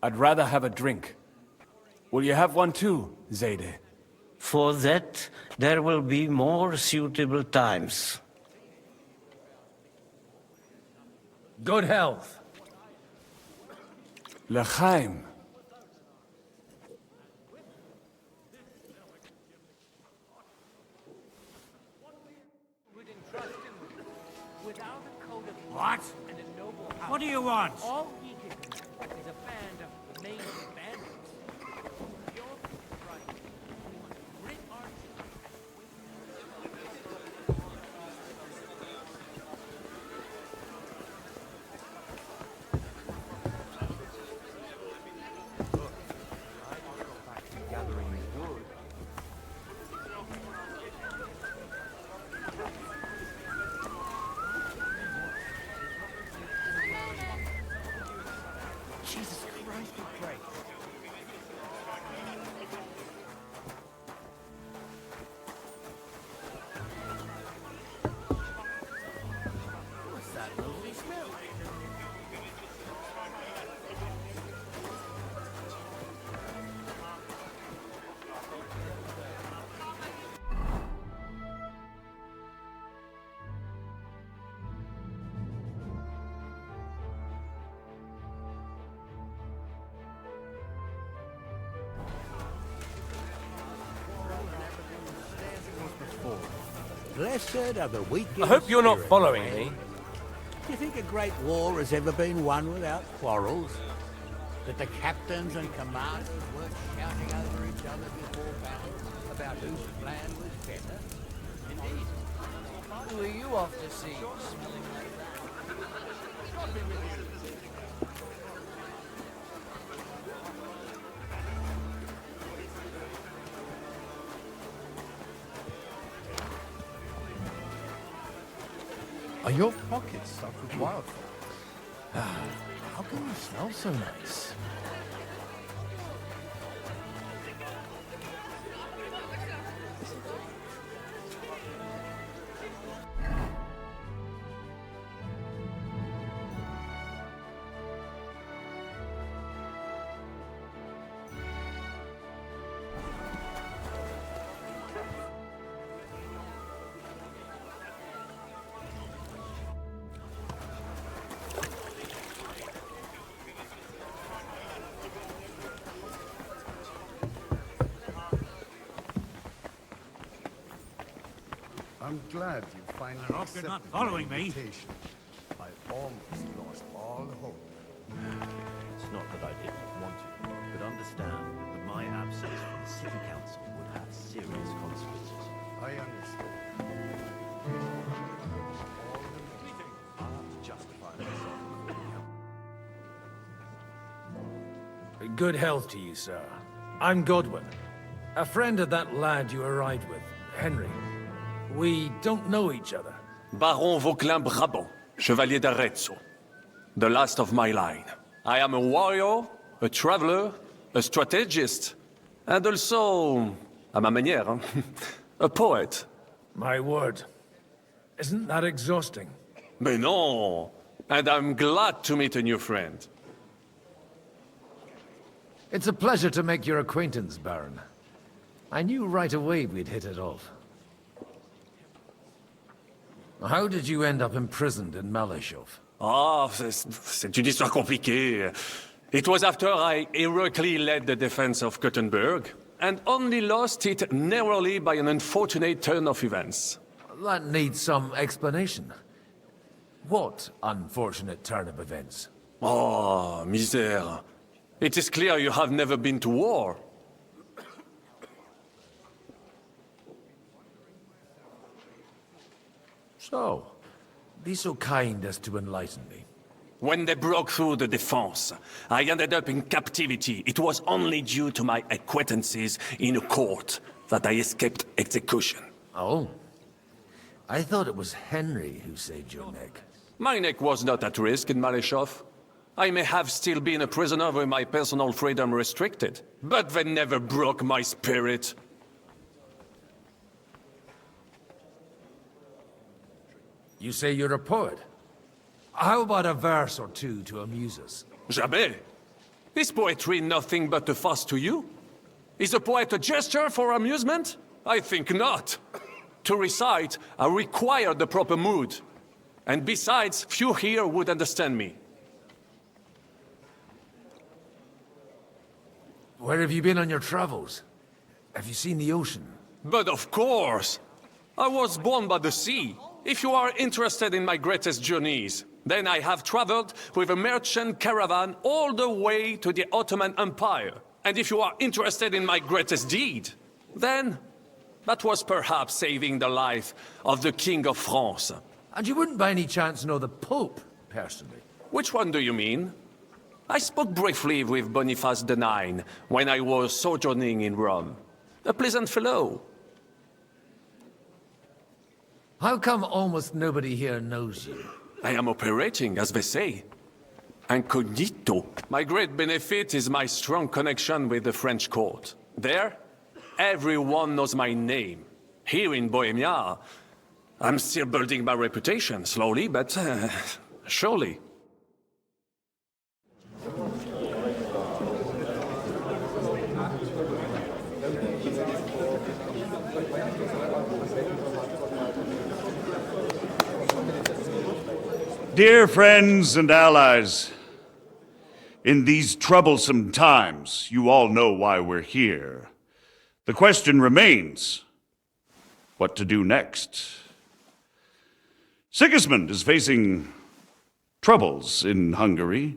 I'd rather have a drink. Will you have one too, Zayde? For that, there will be more suitable times. Good health. L'chaim. What? What do you want? All he can do is a band of main bandits. You're right. Rid our Jesus Christ, we pray. What's that lovely smell? Blessed are the weak. I hope you're not following me. Do you think a great war has ever been won without quarrels? That the captains and commanders weren't shouting over each other before battle about whose plan was better? Indeed. Who are you off to see? Are your pockets stuffed with wildfire? How can you smell so nice? I'm glad you finally I hope you're not accepted following my me. invitation. I almost lost all hope. It's not that I didn't want to, but understand that my absence from the city council would have serious consequences. I understand. I'll have to justify myself before the Good health to you, sir. I'm Godwin, a friend of that lad you arrived with, Henry. We don't know each other. Baron Vauquelin Brabant, Chevalier d'Arezzo. The last of my line. I am a warrior, a traveler, a strategist, and also, à ma manière, a poet. My word. Isn't that exhausting? Mais non! And I'm glad to meet a new friend. It's a pleasure to make your acquaintance, Baron. I knew right away we'd hit it off. How did you end up imprisoned in Malashov? Ah, c'est une histoire compliquée. It was after I heroically led the defense of Gothenburg, and only lost it narrowly by an unfortunate turn of events. That needs some explanation. What unfortunate turn of events? Oh, misère. It is clear you have never been to war. So, be so kind as to enlighten me. When they broke through the defense, I ended up in captivity. It was only due to my acquaintances in a court that I escaped execution. Oh? I thought it was Henry who saved your neck. My neck was not at risk in Malashov. I may have still been a prisoner with my personal freedom restricted, but they never broke my spirit. You say you're a poet? How about a verse or two to amuse us? Jamais. Is poetry nothing but a fuss to you? Is a poet a gesture for amusement? I think not. To recite, I require the proper mood. And besides, few here would understand me. Where have you been on your travels? Have you seen the ocean? But of course! I was born by the sea. If you are interested in my greatest journeys, then I have traveled with a merchant caravan all the way to the Ottoman Empire. And if you are interested in my greatest deed, then that was perhaps saving the life of the King of France. And you wouldn't by any chance know the Pope, personally? Which one do you mean? I spoke briefly with Boniface IX when I was sojourning in Rome. A pleasant fellow. How come almost nobody here knows you? I am operating, as they say. Incognito. My great benefit is my strong connection with the French court. There, everyone knows my name. Here in Bohemia, I'm still building my reputation, slowly, but surely. Dear friends and allies, in these troublesome times, you all know why we're here. The question remains, what to do next? Sigismund is facing troubles in Hungary,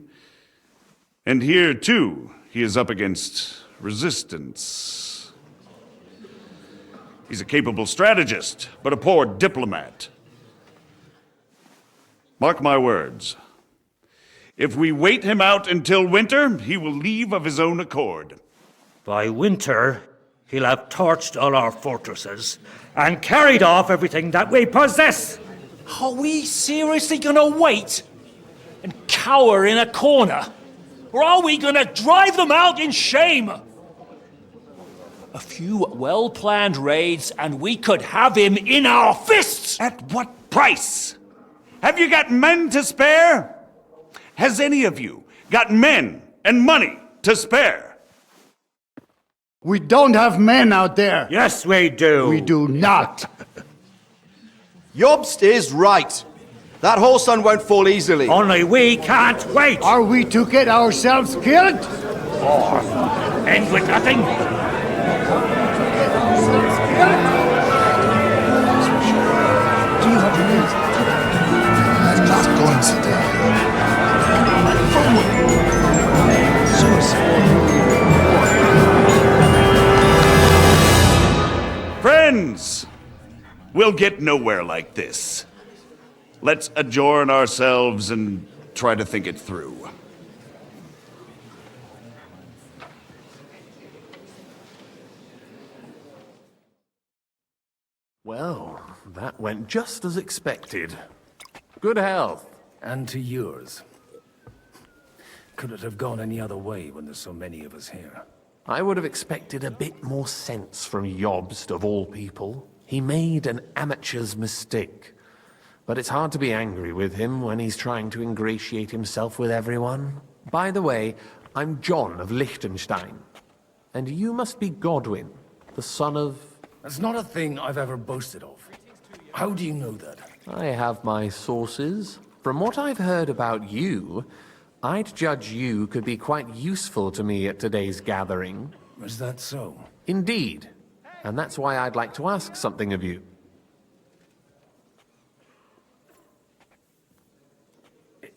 and here, too, he is up against resistance. He's a capable strategist, but a poor diplomat. Mark my words. If we wait him out until winter, he will leave of his own accord. By winter, he'll have torched all our fortresses and carried off everything that we possess. Are we seriously gonna wait and cower in a corner? Or are we gonna drive them out in shame? A few well-planned raids and we could have him in our fists! At what price? Have you got men to spare? Has any of you got men and money to spare? We don't have men out there. Yes, we do. We do not. Jobst is right. That whole sun won't fall easily. Only we can't wait! Are we to get ourselves killed? Or end with nothing? Do you have the news? I'm not going to die. Friends, we'll get nowhere like this. Let's adjourn ourselves and try to think it through. Well, that went just as expected. Good health. And to yours. Could it have gone any other way when there's so many of us here? I would have expected a bit more sense from Jobst, of all people. He made an amateur's mistake. But it's hard to be angry with him when he's trying to ingratiate himself with everyone. By the way, I'm John of Liechtenstein. And you must be Godwin, the son of... That's not a thing I've ever boasted of. How do you know that? I have my sources. From what I've heard about you, I'd judge you could be quite useful to me at today's gathering. Is that so? Indeed. And that's why I'd like to ask something of you.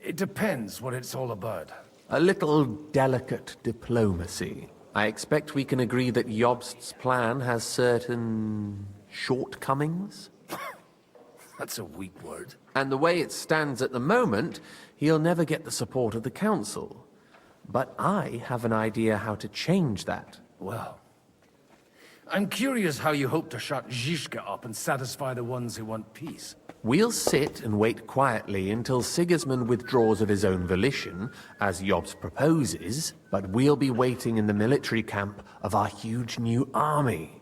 It depends what it's all about. A little delicate diplomacy. I expect we can agree that Jobst's plan has certain shortcomings? That's a weak word. And the way it stands at the moment, he'll never get the support of the council. But I have an idea how to change that. Well, I'm curious how you hope to shut Zizka up and satisfy the ones who want peace. We'll sit and wait quietly until Sigismund withdraws of his own volition, as Jobst proposes, but we'll be waiting in the military camp of our huge new army.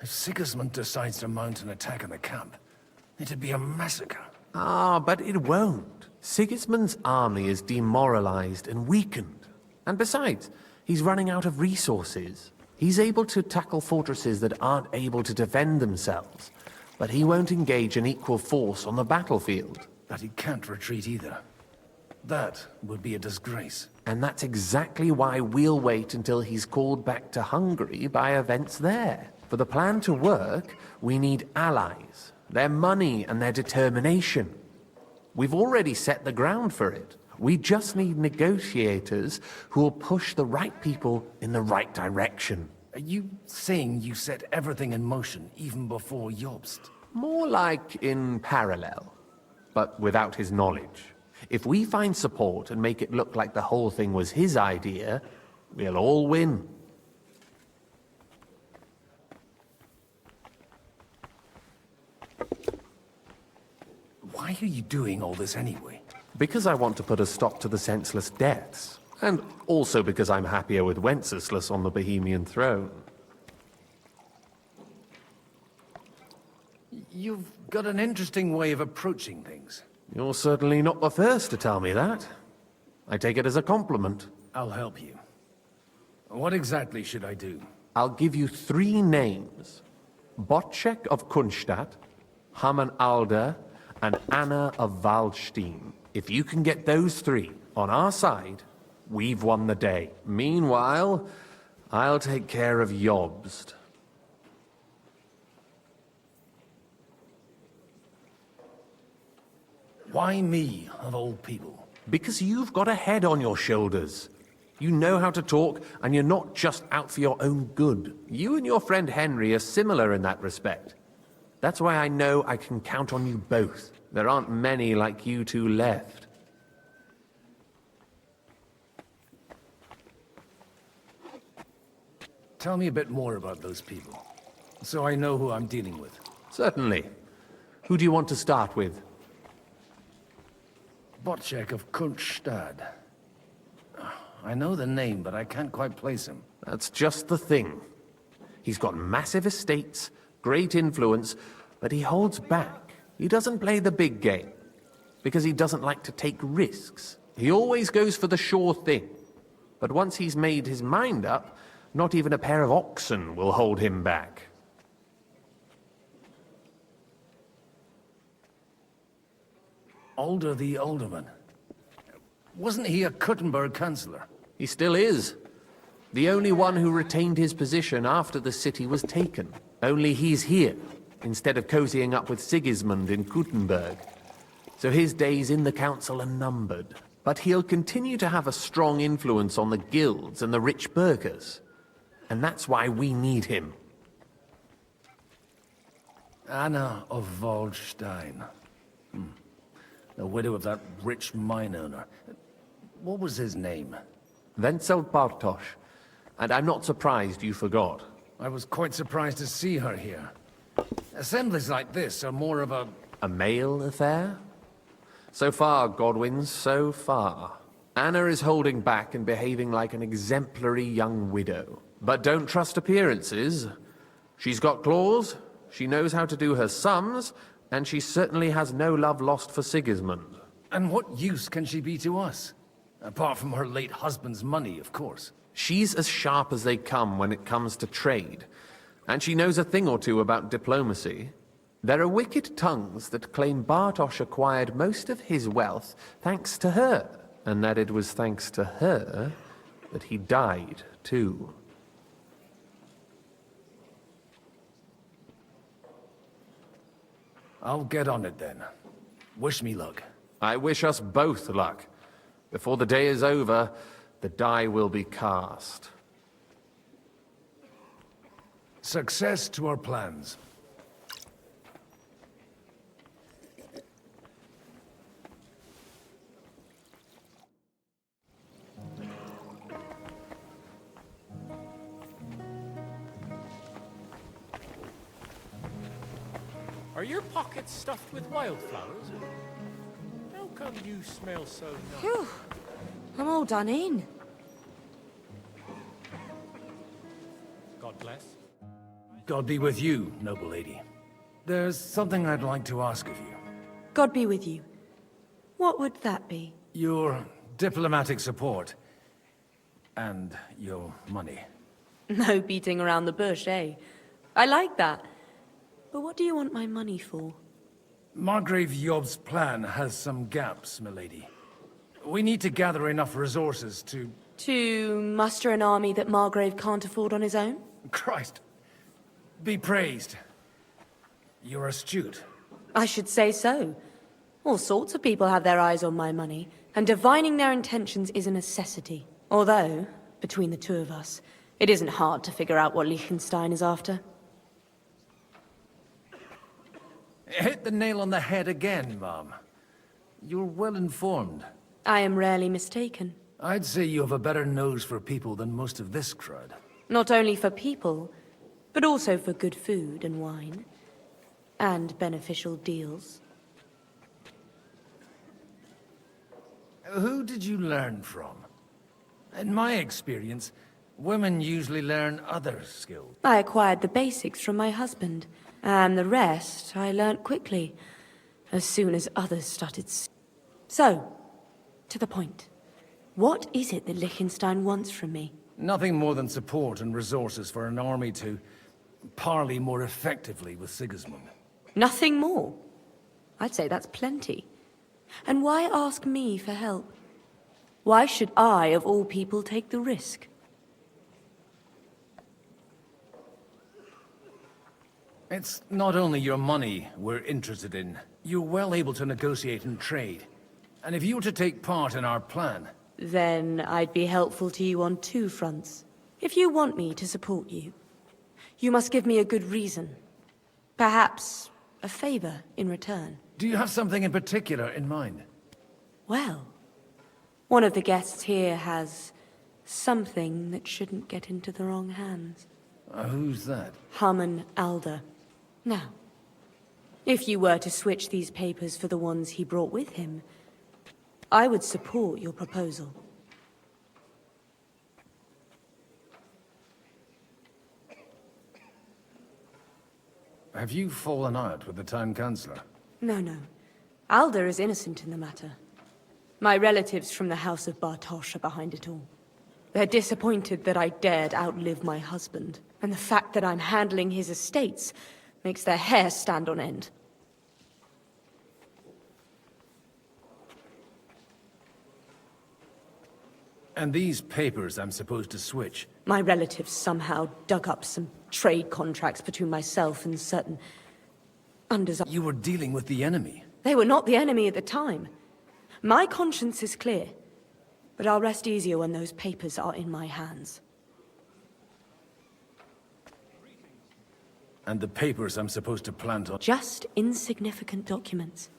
If Sigismund decides to mount an attack on the camp, it'd be a massacre. Ah, but it won't. Sigismund's army is demoralized and weakened. And besides, he's running out of resources. He's able to tackle fortresses that aren't able to defend themselves, but he won't engage an equal force on the battlefield. But he can't retreat either. That would be a disgrace. And that's exactly why we'll wait until he's called back to Hungary by events there. For the plan to work, we need allies, their money and their determination. We've already set the ground for it. We just need negotiators who will push the right people in the right direction. Are you saying you set everything in motion even before Jobst? More like in parallel, but without his knowledge. If we find support and make it look like the whole thing was his idea, we'll all win. Why are you doing all this anyway? Because I want to put a stop to the senseless deaths. And also because I'm happier with Wenceslas on the Bohemian throne. You've got an interesting way of approaching things. You're certainly not the first to tell me that. I take it as a compliment. I'll help you. What exactly should I do? I'll give you 3 names. Botchek of Kunstadt, Hamann Alder, and Anna of Waldstein. If you can get those 3 on our side, we've won the day. Meanwhile, I'll take care of Jobst. Why me, of all people? Because you've got a head on your shoulders. You know how to talk, and you're not just out for your own good. You and your friend Henry are similar in that respect. That's why I know I can count on you both. There aren't many like you two left. Tell me a bit more about those people, so I know who I'm dealing with. Certainly. Who do you want to start with? Botchek of Kunststadt. I know the name, but I can't quite place him. That's just the thing. He's got massive estates, great influence, but he holds back. He doesn't play the big game, because he doesn't like to take risks. He always goes for the sure thing. But once he's made his mind up, not even a pair of oxen will hold him back. Alder the Alderman. Wasn't he a Kuttenberg councillor? He still is. The only one who retained his position after the city was taken. Only he's here, instead of cozying up with Sigismund in Kuttenberg. So his days in the council are numbered. But he'll continue to have a strong influence on the guilds and the rich burghers. And that's why we need him. Anna of Waldstein. The widow of that rich mine owner. What was his name? Wenzel Bartosz. And I'm not surprised you forgot. I was quite surprised to see her here. Assemblies like this are more of a... A male affair? So far, Godwin, so far. Anna is holding back and behaving like an exemplary young widow. But don't trust appearances. She's got claws, she knows how to do her sums, and she certainly has no love lost for Sigismund. And what use can she be to us? Apart from her late husband's money, of course. She's as sharp as they come when it comes to trade. And she knows a thing or two about diplomacy. There are wicked tongues that claim Bartosz acquired most of his wealth thanks to her, and that it was thanks to her that he died, too. I'll get on it then. Wish me luck. I wish us both luck. Before the day is over, the die will be cast. Success to our plans. Are your pockets stuffed with wildflowers? How come you smell so nice? Phew. I'm all done in. God bless. God be with you, noble lady. There's something I'd like to ask of you. God be with you. What would that be? Your diplomatic support. And your money. No beating around the bush, eh? I like that. But what do you want my money for? Margrave Yob's plan has some gaps, milady. We need to gather enough resources to... To muster an army that Margrave can't afford on his own? Christ. Be praised. You're astute. I should say so. All sorts of people have their eyes on my money, and divining their intentions is a necessity. Although, between the two of us, it isn't hard to figure out what Liechtenstein is after. Hit the nail on the head again, Mom. You're well informed. I am rarely mistaken. I'd say you have a better nose for people than most of this crowd. Not only for people, but also for good food and wine. And beneficial deals. Who did you learn from? In my experience, women usually learn other skills. I acquired the basics from my husband. And the rest I learnt quickly, as soon as others started. So, to the point. What is it that Liechtenstein wants from me? Nothing more than support and resources for an army to parley more effectively with Sigismund. Nothing more? I'd say that's plenty. And why ask me for help? Why should I, of all people, take the risk? It's not only your money we're interested in. You're well able to negotiate and trade. And if you were to take part in our plan... Then I'd be helpful to you on two fronts. If you want me to support you, you must give me a good reason. Perhaps a favor in return. Do you have something in particular in mind? Well, one of the guests here has something that shouldn't get into the wrong hands. Who's that? Harmon Alder. Now, if you were to switch these papers for the ones he brought with him, I would support your proposal. Have you fallen out with the town councillor? No. Alder is innocent in the matter. My relatives from the House of Bartosz are behind it all. They're disappointed that I dared outlive my husband, and the fact that I'm handling his estates makes their hair stand on end. And these papers I'm supposed to switch? My relatives somehow dug up some trade contracts between myself and certain undesirable... You were dealing with the enemy. They were not the enemy at the time. My conscience is clear, but I'll rest easier when those papers are in my hands. And the papers I'm supposed to plant on... Just insignificant documents.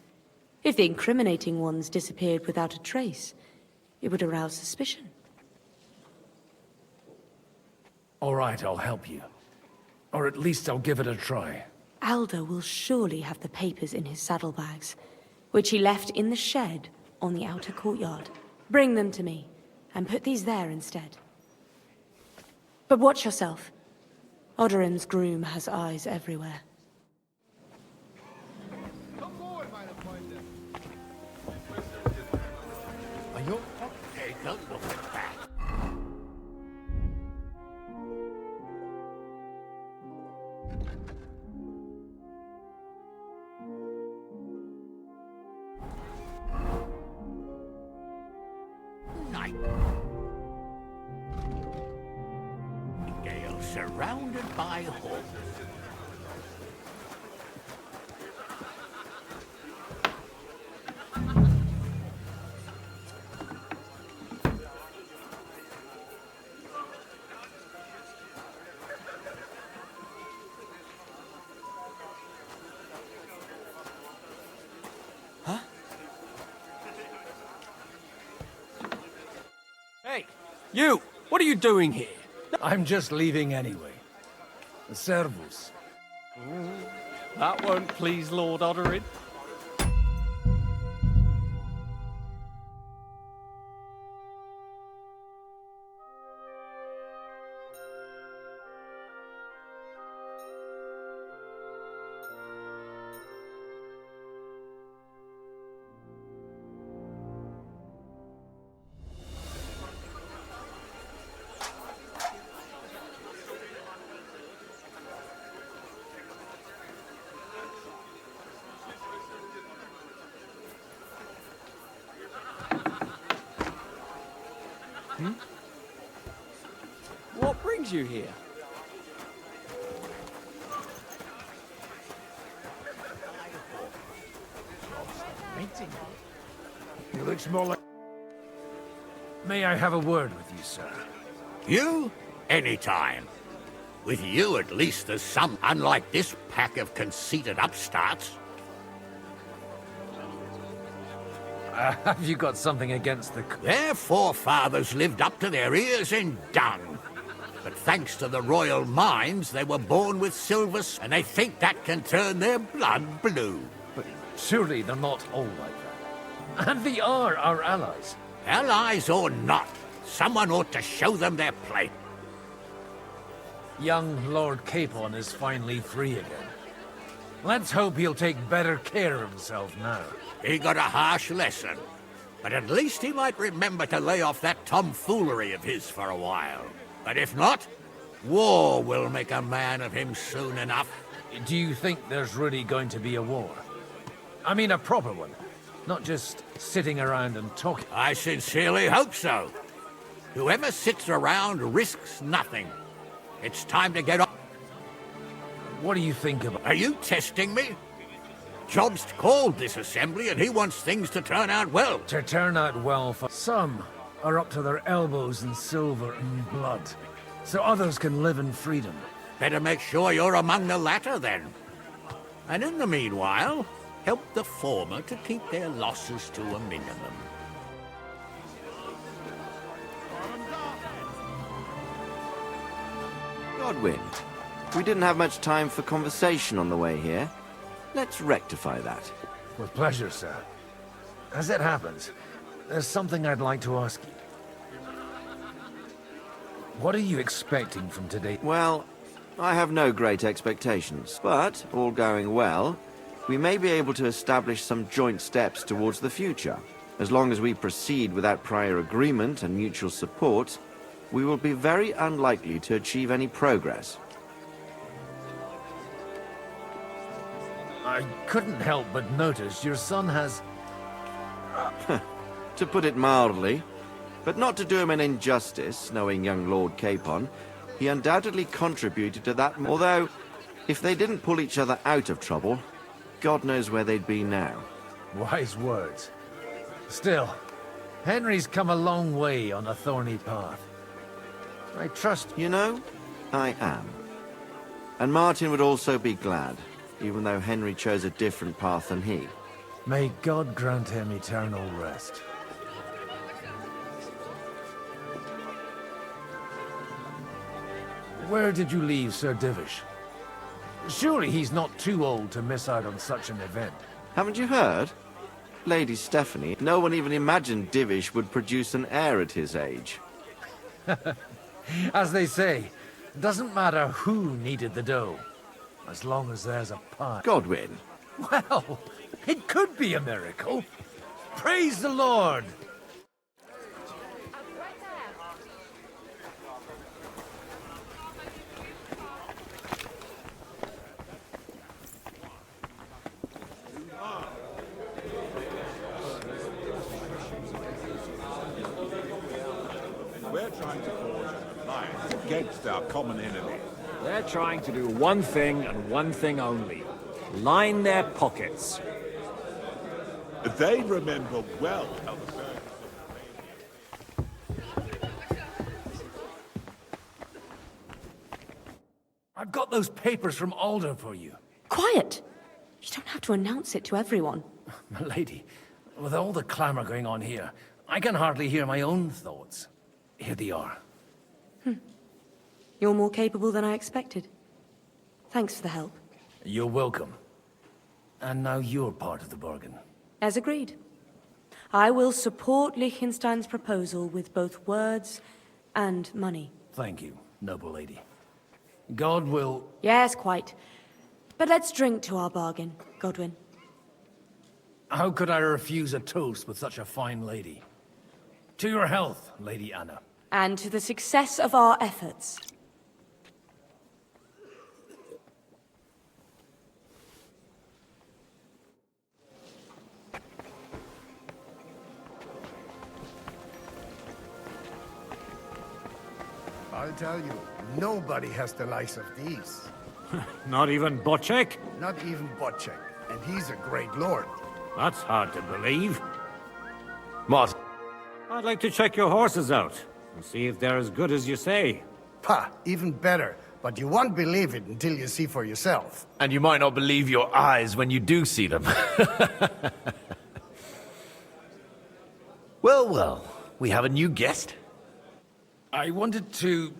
If the incriminating ones disappeared without a trace, it would arouse suspicion. All right, I'll help you. Or at least I'll give it a try. Alder will surely have the papers in his saddlebags, which he left in the shed on the outer courtyard. Bring them to me, and put these there instead. But watch yourself. Odorin's groom has eyes everywhere. Are you... Take a look at that. Night. Gale surrounded by horses. Hey, you! What are you doing here? I'm just leaving anyway. Servus. That won't please Lord Odorin. What brings you here? He looks more like... May I have a word with you, sir? You? Anytime. With you, at least, there's some, unlike this pack of conceited upstarts. Have you got something against the... Their forefathers lived up to their ears in dung. But thanks to the royal mines, they were born with silver, and they think that can turn their blood blue. But surely they're not all like that. And they are our allies. Allies or not, someone ought to show them their plight. Young Lord Capon is finally free again. Let's hope he'll take better care of himself now. He got a harsh lesson, but at least he might remember to lay off that tomfoolery of his for a while. But if not, war will make a man of him soon enough. Do you think there's really going to be a war? I mean a proper one, not just sitting around and talking. I sincerely hope so. Whoever sits around risks nothing. It's time to get on. What do you think about... Are you testing me? Jobst called this assembly and he wants things to turn out well. To turn out well for... Some are up to their elbows in silver and blood, so others can live in freedom. Better make sure you're among the latter then. And in the meanwhile, help the former to keep their losses to a minimum. Godwin, we didn't have much time for conversation on the way here. Let's rectify that. With pleasure, sir. As it happens, there's something I'd like to ask you. What are you expecting from today? Well, I have no great expectations, but all going well, we may be able to establish some joint steps towards the future. As long as we proceed without prior agreement and mutual support, we will be very unlikely to achieve any progress. I couldn't help but notice your son has... To put it mildly, but not to do him an injustice, knowing young Lord Capon, he undoubtedly contributed to that. Although, if they didn't pull each other out of trouble, God knows where they'd be now. Wise words. Still, Henry's come a long way on a thorny path. I trust... You know, I am. And Martin would also be glad, even though Henry chose a different path than he. May God grant him eternal rest. Where did you leave Sir Divish? Surely he's not too old to miss out on such an event. Haven't you heard? Lady Stephanie, no one even imagined Divish would produce an heir at his age. As they say, it doesn't matter who needed the dough, as long as there's a pie. Godwin. Well, it could be a miracle. Praise the Lord! We're trying to forge an alliance against our common enemy. They're trying to do one thing and one thing only. Line their pockets. They remember well how the I've got those papers from Alder for you. Quiet! You don't have to announce it to everyone. My lady, with all the clamor going on here, I can hardly hear my own thoughts. Here they are. You're more capable than I expected. Thanks for the help. You're welcome. And now you're part of the bargain. As agreed. I will support Liechtenstein's proposal with both words and money. Thank you, noble lady. God will... Yes, quite. But let's drink to our bargain, Godwin. How could I refuse a toast with such a fine lady? To your health, Lady Anna. And to the success of our efforts. I'll tell you, nobody has the likes of these. Not even Bocek? Not even Bocek, and he's a great lord. That's hard to believe. What? I'd like to check your horses out and see if they're as good as you say. Pah, even better. But you won't believe it until you see for yourself. And you might not believe your eyes when you do see them. Well, well, we have a new guest. I wanted to...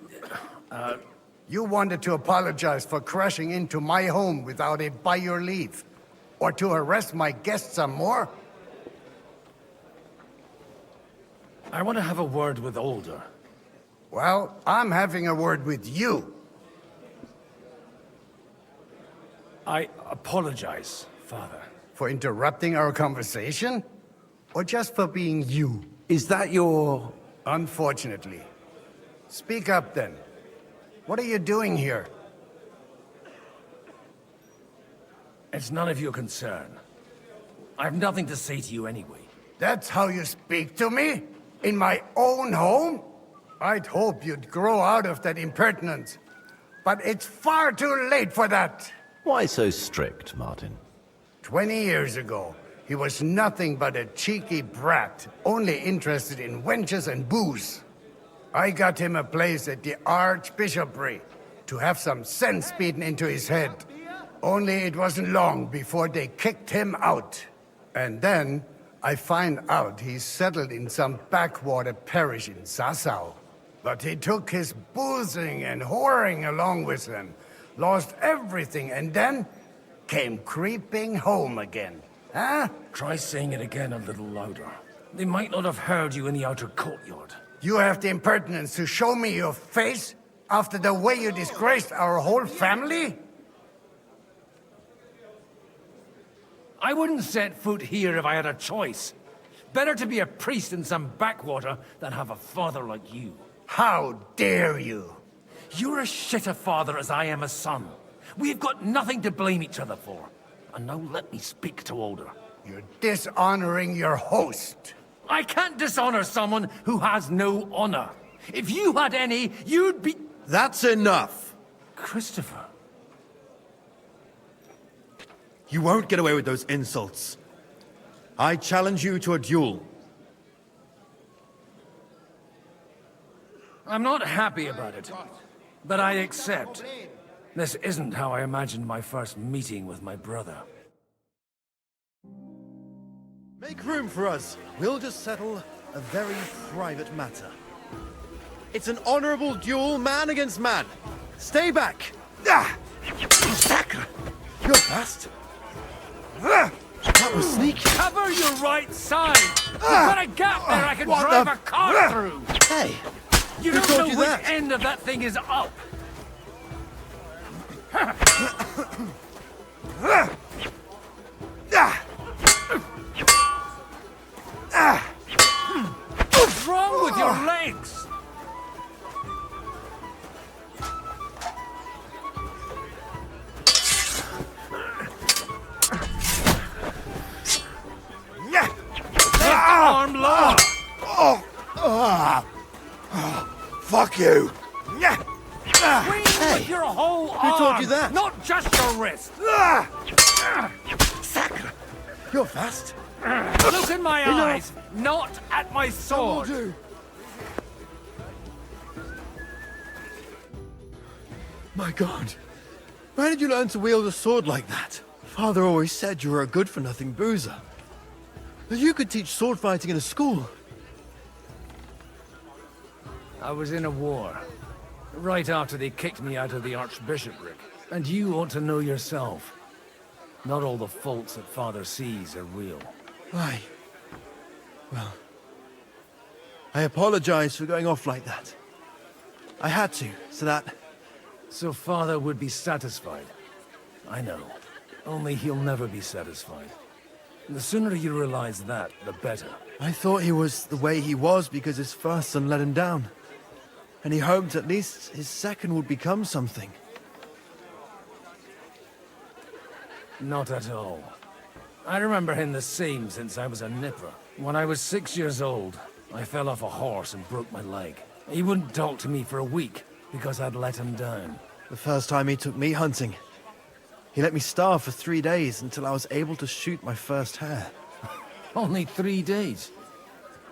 You wanted to apologize for crashing into my home without it by your leave. Or to arrest my guests some more? I want to have a word with Alder. Well, I'm having a word with you. I apologize, Father. For interrupting our conversation? Or just for being you? Is that your... Unfortunately. Speak up, then. What are you doing here? It's none of your concern. I have nothing to say to you anyway. That's how you speak to me? In my own home? I'd hope you'd grow out of that impertinence. But it's far too late for that. Why so strict, Martin? 20 years ago, he was nothing but a cheeky brat, only interested in wenches and booze. I got him a place at the Archbishopric to have some sense beaten into his head. Only it wasn't long before they kicked him out. And then I find out he's settled in some backwater parish in Sassau. But he took his boozing and whoring along with him, lost everything, and then came creeping home again. Huh? Try saying it again a little louder. They might not have heard you in the outer courtyard. You have the impertinence to show me your face after the way you disgraced our whole family? I wouldn't set foot here if I had a choice. Better to be a priest in some backwater than have a father like you. How dare you? You're as shit a father as I am a son. We've got nothing to blame each other for. And now let me speak to Older. You're dishonoring your host. I can't dishonor someone who has no honor. If you had any, you'd be... That's enough! Christopher. You won't get away with those insults. I challenge you to a duel. I'm not happy about it, but I accept. This isn't how I imagined my first meeting with my brother. Make room for us. We'll just settle a very private matter. It's an honorable duel, man against man. Stay back! Ah! Sacre! You're fast. That was sneaky. Cover your right side! You've got a gap there I can drive a car through! Hey! You don't know which end of that thing is up! What's wrong with your legs? Arm low! Fuck you! Swing with your whole arm! Who told you that? Not just your wrist! Sacre! You're fast. Look in my eyes, not at my sword! My God. Where did you learn to wield a sword like that? Father always said you were a good-for-nothing boozer. That you could teach sword fighting in a school. I was in a war. Right after they kicked me out of the archbishopric. And you ought to know yourself. Not all the faults that Father sees are real. Why? Well, I apologize for going off like that. I had to, so that... So Father would be satisfied. I know. Only he'll never be satisfied. The sooner you realize that, the better. I thought he was the way he was because his first son let him down. And he hoped at least his second would become something. Not at all. I remember him the same since I was a nipper. When I was 6 years old, I fell off a horse and broke my leg. He wouldn't talk to me for a week because I'd let him down. The first time he took me hunting, he let me starve for 3 days until I was able to shoot my first hare. Only 3 days?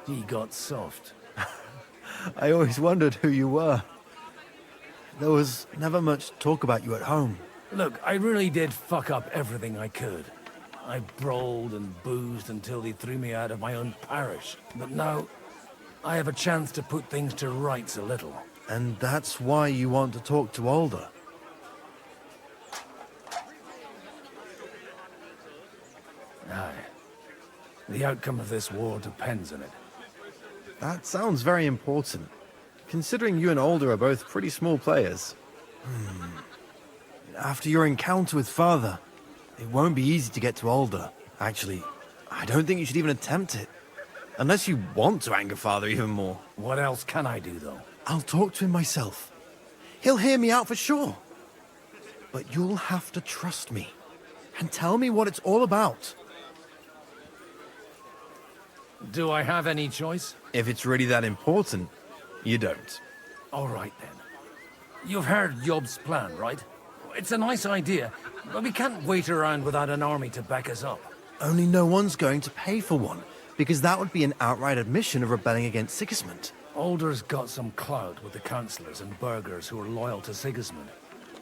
He got soft. I always wondered who you were. There was never much talk about you at home. Look, I really did fuck up everything I could. I brawled and boozed until they threw me out of my own parish. But now, I have a chance to put things to rights a little. And that's why you want to talk to Alder. Aye. The outcome of this war depends on it. That sounds very important, considering you and Alder are both pretty small players. After your encounter with Father, it won't be easy to get to Alder. Actually, I don't think you should even attempt it. Unless you want to anger Father even more. What else can I do, though? I'll talk to him myself. He'll hear me out for sure. But you'll have to trust me, and tell me what it's all about. Do I have any choice? If it's really that important, you don't. All right, then. You've heard Yob's plan, right? It's a nice idea, but we can't wait around without an army to back us up. Only no one's going to pay for one, because that would be an outright admission of rebelling against Sigismund. Alder's got some clout with the councillors and burghers who are loyal to Sigismund.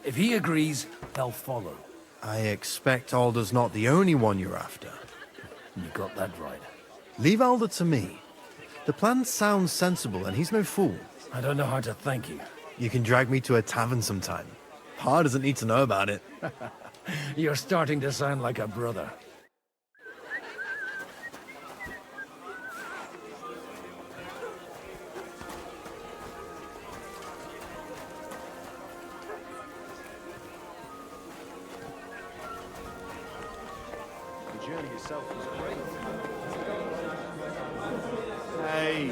If he agrees, they'll follow. I expect Alder's not the only one you're after. You got that right. Leave Alder to me. The plan sounds sensible, and he's no fool. I don't know how to thank you. You can drag me to a tavern sometime. Pa doesn't need to know about it. You're starting to sound like a brother. The journey itself was great. Hey.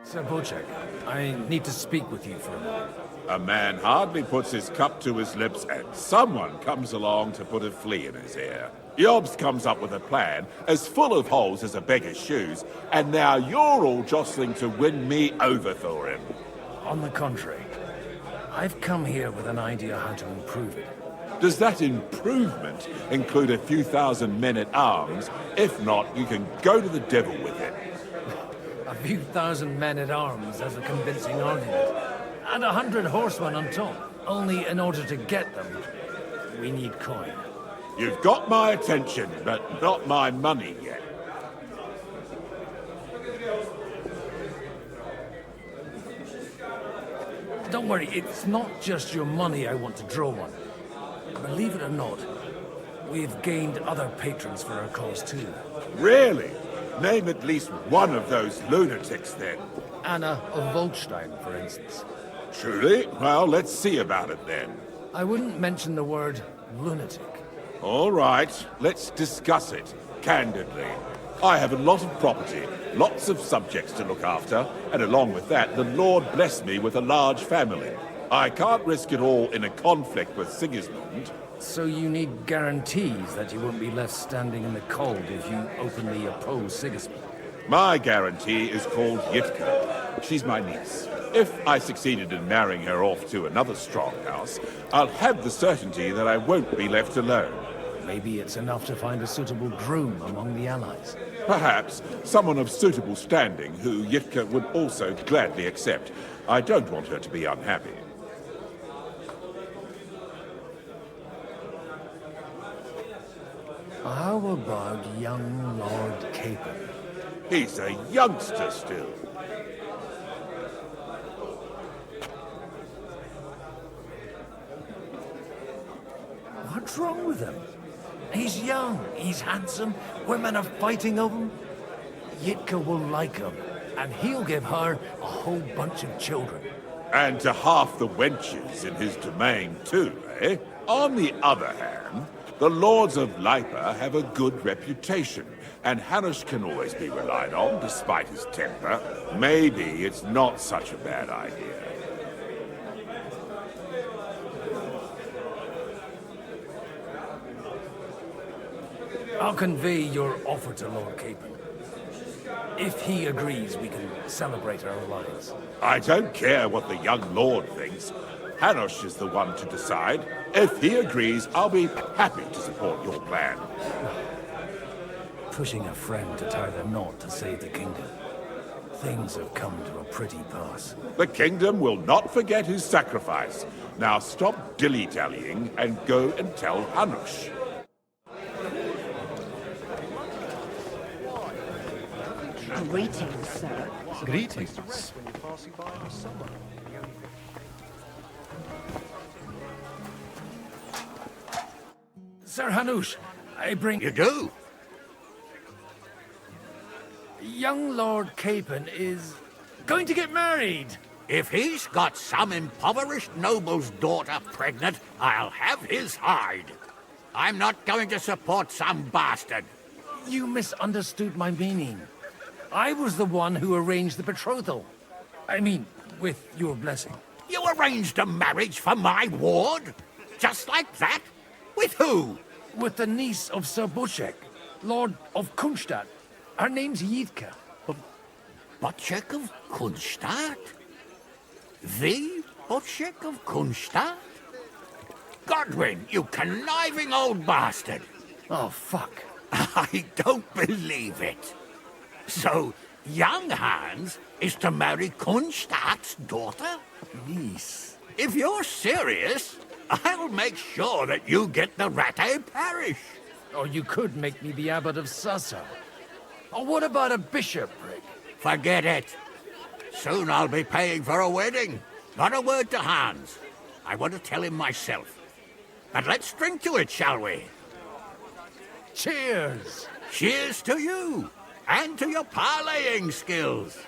Sir Bocek, I need to speak with you for a moment. A man hardly puts his cup to his lips and someone comes along to put a flea in his ear. Yobs comes up with a plan as full of holes as a beggar's shoes, and now you're all jostling to win me over for him. On the contrary, I've come here with an idea how to improve it. Does that improvement include a few thousand men-at-arms? If not, you can go to the devil with it. A few thousand men-at-arms as a convincing argument. And 100 horsemen on top. Only in order to get them, we need coin. You've got my attention, but not my money yet. Don't worry, it's not just your money I want to draw on. Believe it or not, we've gained other patrons for our cause too. Really? Name at least one of those lunatics, then. Anna of Volstein, for instance. Truly? Well, let's see about it, then. I wouldn't mention the word lunatic. All right, let's discuss it, candidly. I have a lot of property, lots of subjects to look after, and along with that, the Lord blessed me with a large family. I can't risk it all in a conflict with Sigismund. So you need guarantees that you won't be left standing in the cold if you openly oppose Sigismund? My guarantee is called Yitka. She's my niece. If I succeeded in marrying her off to another strong house, I'll have the certainty that I won't be left alone. Maybe it's enough to find a suitable groom among the allies. Perhaps someone of suitable standing who Yitka would also gladly accept. I don't want her to be unhappy. How about young Lord Capon? He's a youngster still. What's wrong with him? He's young, he's handsome, women are fighting over him. Yitka will like him, and he'll give her a whole bunch of children. And to half the wenches in his domain too, eh? On the other hand, the lords of Lipa have a good reputation, and Hanush can always be relied on, despite his temper. Maybe it's not such a bad idea. I'll convey your offer to Lord Capon. If he agrees, we can celebrate our alliance. I don't care what the young lord thinks. Hanush is the one to decide. If he agrees, I'll be happy to support your plan. Pushing a friend to tie the knot to save the kingdom. Things have come to a pretty pass. The kingdom will not forget his sacrifice. Now stop dilly-dallying and go and tell Hanush. Greetings, sir. Greetings. Sir Hanush, I bring... You do? Young Lord Capon is going to get married. If he's got some impoverished noble's daughter pregnant, I'll have his hide. I'm not going to support some bastard. You misunderstood my meaning. I was the one who arranged the betrothal. I mean, with your blessing. You arranged a marriage for my ward? Just like that? With who? With the niece of Sir Bocek, Lord of Kunstadt. Her name's Yitka. Bocek of Kunstadt? The Bocek of Kunstadt? Godwin, you conniving old bastard! Oh, fuck. I don't believe it. So, young Hans is to marry Kunstadt's daughter? Niece. If you're serious, I'll make sure that you get the Rattay parish. Or you could make me the abbot of Sassa. Or what about a bishopric? Forget it. Soon I'll be paying for a wedding. Not a word to Hans. I want to tell him myself. But let's drink to it, shall we? Cheers! Cheers to you, and to your parleying skills.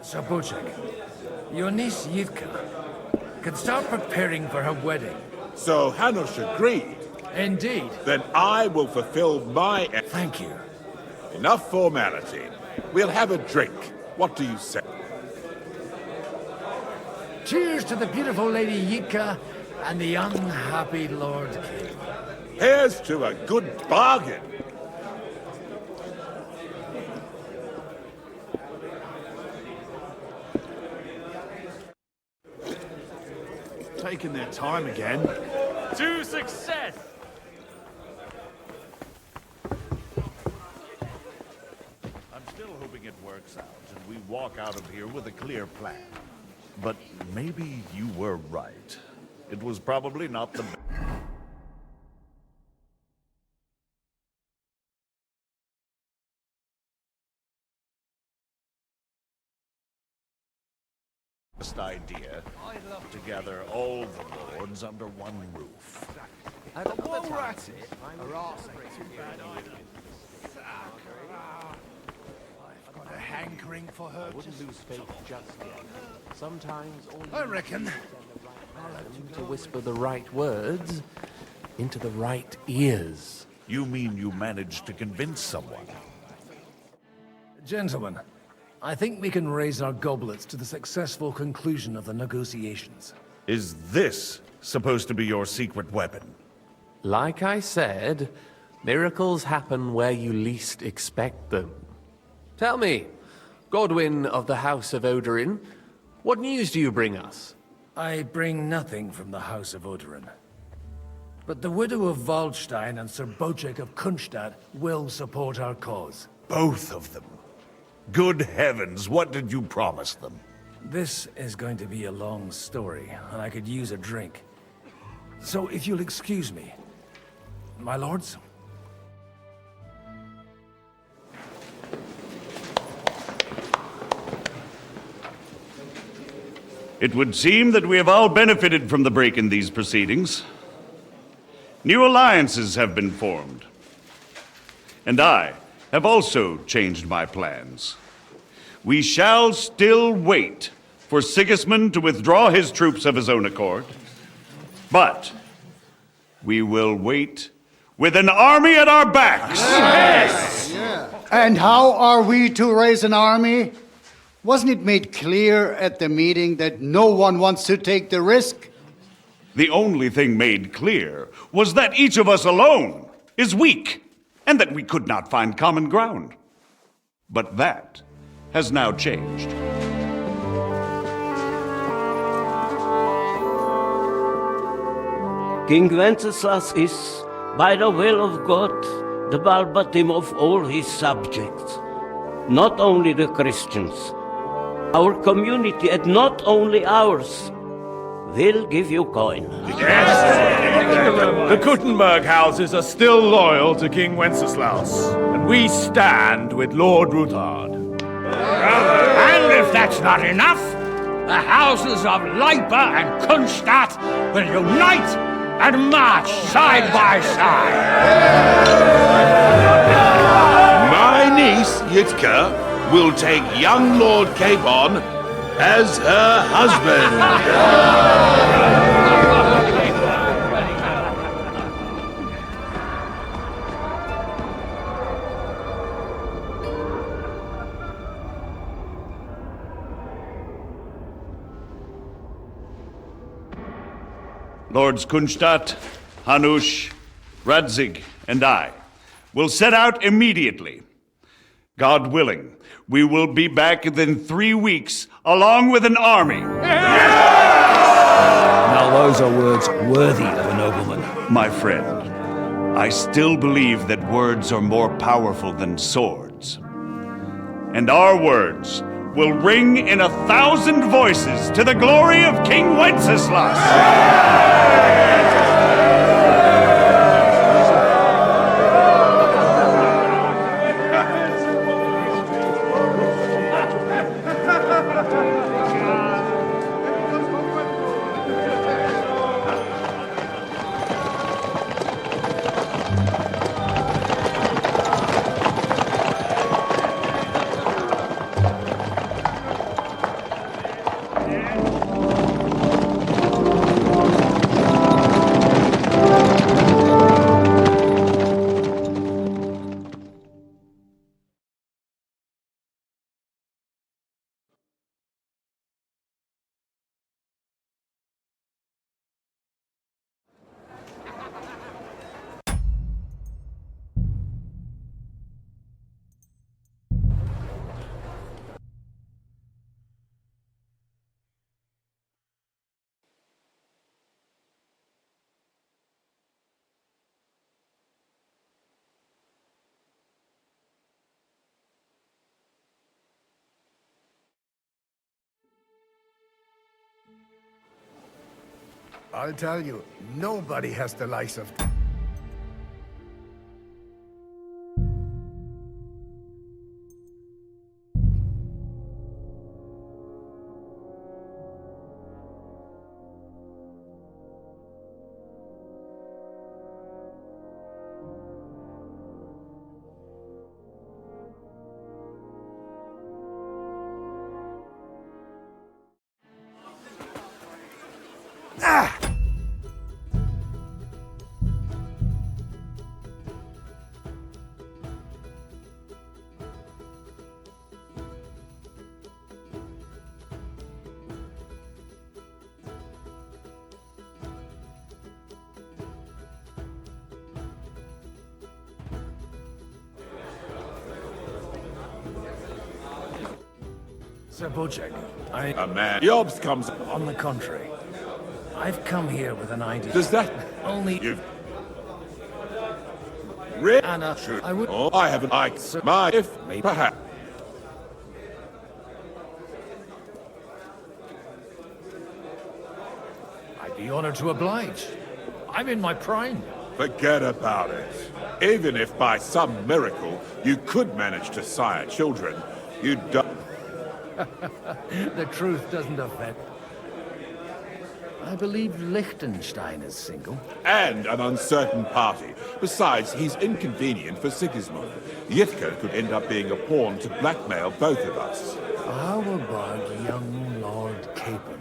So, Bocek, your niece Yivka can start preparing for her wedding. So Hanush agreed. Indeed. Then I will fulfill my... Thank you. Enough formality. We'll have a drink. What do you say? Cheers to the beautiful Lady Yivka and the unhappy Lord King. Here's to a good bargain. Taking their time again. To success! I'm still hoping it works out and we walk out of here with a clear plan. But maybe you were right. It was probably not the best idea to gather all the lords under one roof. While we're at it, I've got a hankering for her. wouldn't lose faith just yet. Sometimes all I reckon. to whisper the right words into the right ears. You mean you managed to convince someone? Gentlemen, I think we can raise our goblets to the successful conclusion of the negotiations. Is this supposed to be your secret weapon? Like I said, miracles happen where you least expect them. Tell me, Godwin of the House of Odorin, what news do you bring us? I bring nothing from the House of Odorin. But the widow of Waldstein and Sir Bocek of Kunstadt will support our cause. Both of them? Good heavens, what did you promise them? This is going to be a long story, and I could use a drink. So if you'll excuse me, my lords? It would seem that we have all benefited from the break in these proceedings. New alliances have been formed. And I have also changed my plans. We shall still wait for Sigismund to withdraw his troops of his own accord, but we will wait with an army at our backs. Yes! And how are we to raise an army? Wasn't it made clear at the meeting that no one wants to take the risk? The only thing made clear was that each of us alone is weak, and that we could not find common ground. But that has now changed. King Wenceslas is, by the will of God, the balbatim of all his subjects, not only the Christians. Our community, and not only ours, will give you coin. The Kuttenberg houses are still loyal to King Wenceslaus, and we stand with Lord Ruthard. And if that's not enough, the houses of Leipa and Kunstadt will unite and march side by side. My niece, Yitka, will take young Lord Capon as her husband. Lords Kunstadt, Hanush, Radzig, and I will set out immediately. God willing, we will be back within 3 weeks, along with an army. Now those are words worthy of a nobleman. My friend, I still believe that words are more powerful than swords. and our words will ring in 1,000 voices to the glory of King Wenceslas! I'll tell you, nobody has the likes of... Sir Bojack, A man. Jobs comes... On the contrary, I've come here with an idea. Does that... Only... You've... Anna, I would... Oh, I haven't... My... If... Perhaps... I'd be honored to oblige. I'm in my prime. Forget about it. Even if by some miracle you could manage to sire children, you don't... The truth doesn't affect. I believe Liechtenstein is single. And an uncertain party. Besides, he's inconvenient for Sigismund. Yitka could end up being a pawn to blackmail both of us. How about young Lord Capon?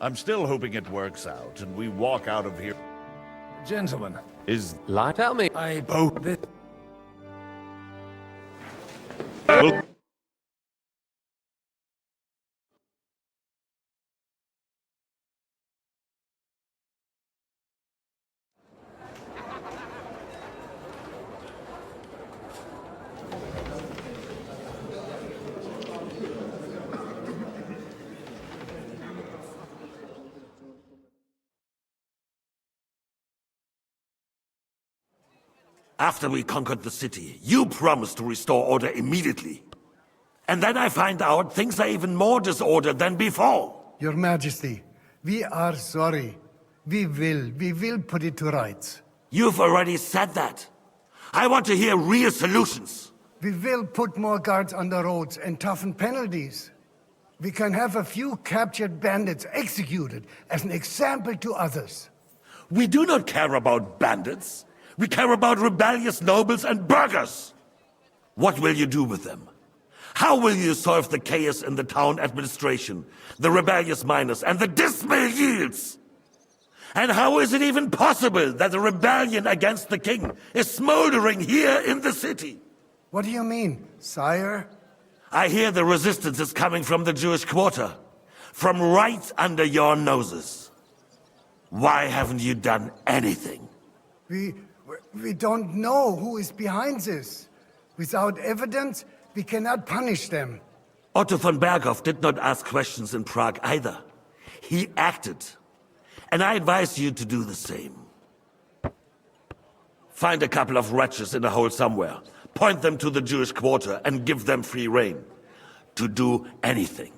I'm still hoping it works out and we walk out of here. Gentlemen. Is... Tell me. I both... This... After we conquered the city, you promised to restore order immediately. And then I find out things are even more disordered than before. Your Majesty, we are sorry. We will put it to rights. You've already said that. I want to hear real solutions. We will put more guards on the roads and toughen penalties. We can have a few captured bandits executed as an example to others. We do not care about bandits. We care about rebellious nobles and burghers. What will you do with them? How will you solve the chaos in the town administration, the rebellious miners, and the dismal yields? And how is it even possible that a rebellion against the king is smoldering here in the city? What do you mean, sire? I hear the resistance is coming from the Jewish quarter, from right under your noses. Why haven't you done anything? We don't know who is behind this. Without evidence, we cannot punish them. Otto von Berghoff did not ask questions in Prague either. He acted. And I advise you to do the same. Find a couple of wretches in a hole somewhere, point them to the Jewish quarter, and give them free rein. To do anything.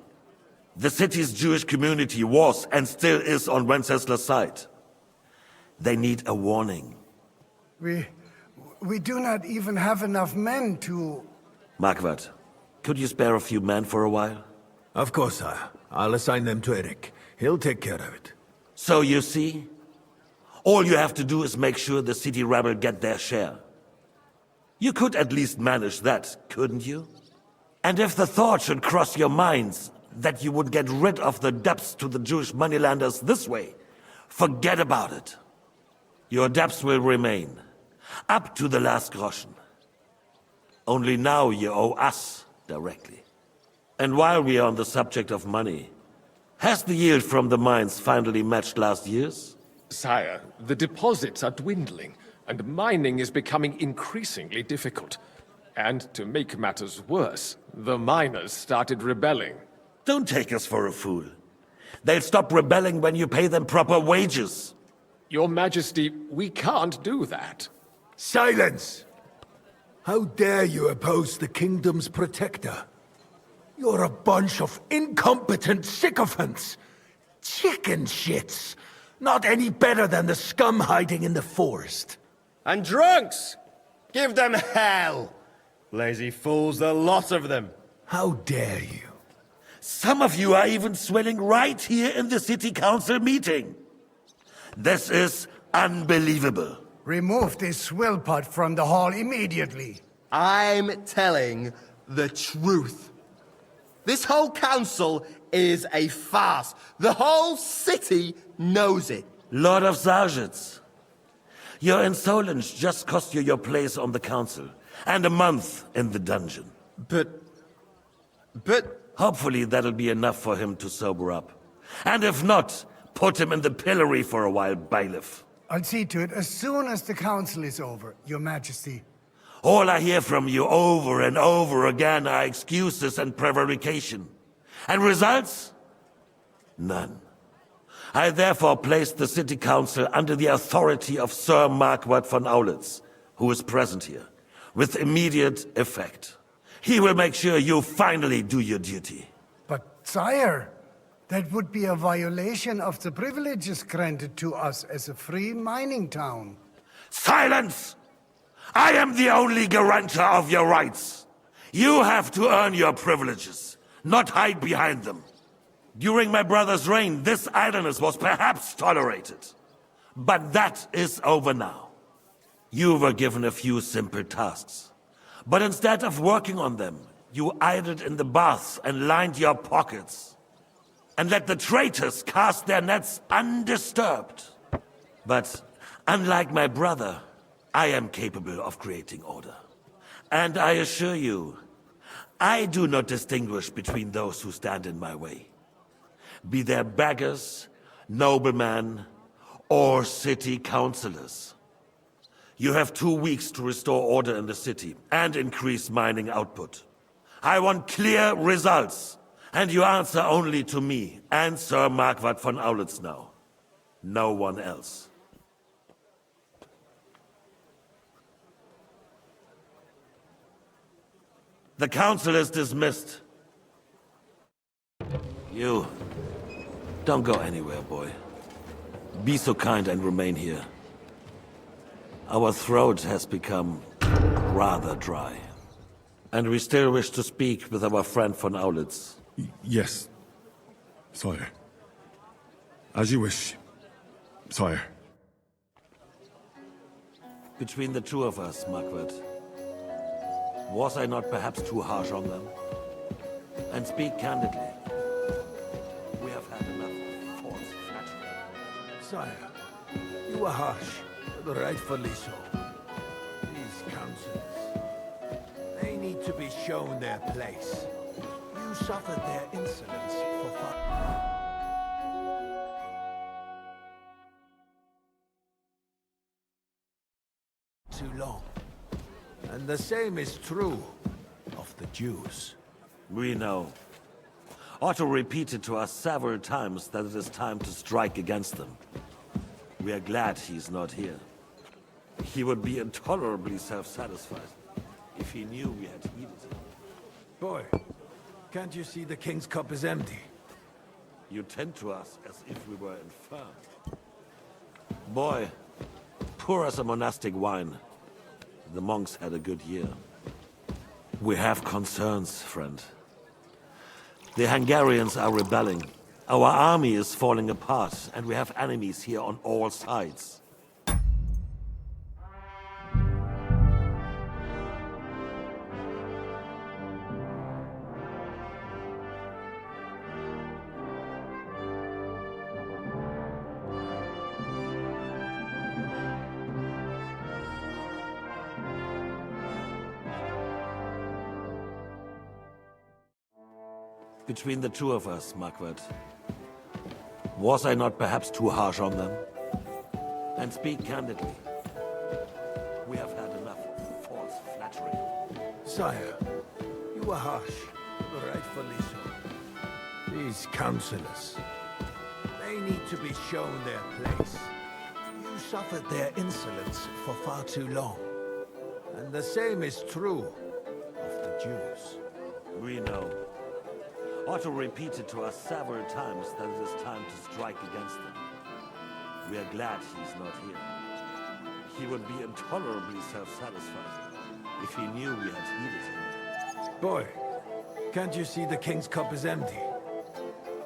The city's Jewish community was and still is on Wencesla's side. They need a warning. We do not even have enough men to... Marquardt, could you spare a few men for a while? Of course, sire. I'll assign them to Eric. He'll take care of it. So you see? All you have to do is make sure the city rebel get their share. You could at least manage that, couldn't you? And if the thought should cross your minds that you would get rid of the debts to the Jewish moneylenders this way, forget about it. Your debts will remain, up to the last groschen. Only now you owe us directly. And while we are on the subject of money, has the yield from the mines finally matched last year's? Sire, the deposits are dwindling, and mining is becoming increasingly difficult. And to make matters worse, the miners started rebelling. Don't take us for a fool. They'll stop rebelling when you pay them proper wages. Your Majesty, we can't do that. Silence! How dare you oppose the kingdom's protector? You're a bunch of incompetent sycophants! Chicken shits! Not any better than the scum hiding in the forest. And drunks! Give them hell! Lazy fools, the lot of them. How dare you? Some of you are even swelling right here in the city council meeting. This is unbelievable. Remove this swill pot from the hall immediately. I'm telling the truth. This whole council is a farce. The whole city knows it. Lord of Sargitz, your insolence just cost you your place on the council, and a month in the dungeon. But... Hopefully that'll be enough for him to sober up. And if not, put him in the pillory for a while, bailiff. I'll see to it as soon as the council is over, Your Majesty. All I hear from you over and over again are excuses and prevarication. And results? None. I therefore place the city council under the authority of Sir Marquardt von Aulitz, who is present here, with immediate effect. He will make sure you finally do your duty. But, sire, that would be a violation of the privileges granted to us as a free mining town. Silence! I am the only guarantor of your rights. You have to earn your privileges, not hide behind them. During my brother's reign, this idleness was perhaps tolerated. But that is over now. You were given a few simple tasks. But instead of working on them, you idled in the baths and lined your pockets. And let the traitors cast their nets undisturbed. But unlike my brother, I am capable of creating order. And I assure you, I do not distinguish between those who stand in my way. Be they beggars, noblemen, or city councillors. You have 2 weeks to restore order in the city and increase mining output. I want clear results, and you answer only to me and Sir Marquardt von Aulitz now. No one else. The council is dismissed. You, don't go anywhere, boy. Be so kind and remain here. Our throat has become rather dry. And we still wish to speak with our friend von Aulitz. Yes, sire. As you wish, sire. Between the two of us, Marquardt, was I not perhaps too harsh on them? And speak candidly, we have had enough of false flattery. Sire, you were harsh, but rightfully so. These councillors, they need to be shown their place. You suffered their insolence for far. too long. And the same is true of the Jews. We know. Otto repeated to us several times that it is time to strike against them. We are glad he's not here. He would be intolerably self-satisfied if he knew we had heeded him. Boy, can't you see the King's cup is empty? You tend to us as if we were infirm. Boy, pour us a monastic wine. The monks had a good year. We have concerns, friend. The Hungarians are rebelling. Our army is falling apart, and we have enemies here on all sides. Between the two of us, Marquardt, was I not perhaps too harsh on them? And speak candidly, we have had enough of false flattery. Sire, you were harsh, rightfully so. These councillors, they need to be shown their place. You suffered their insolence for far too long. And the same is true of the Jews. We know. Otto repeated to us several times that it is time to strike against them. We are glad he's not here. He would be intolerably self-satisfied if he knew we had heeded him. Boy, can't you see the King's cup is empty?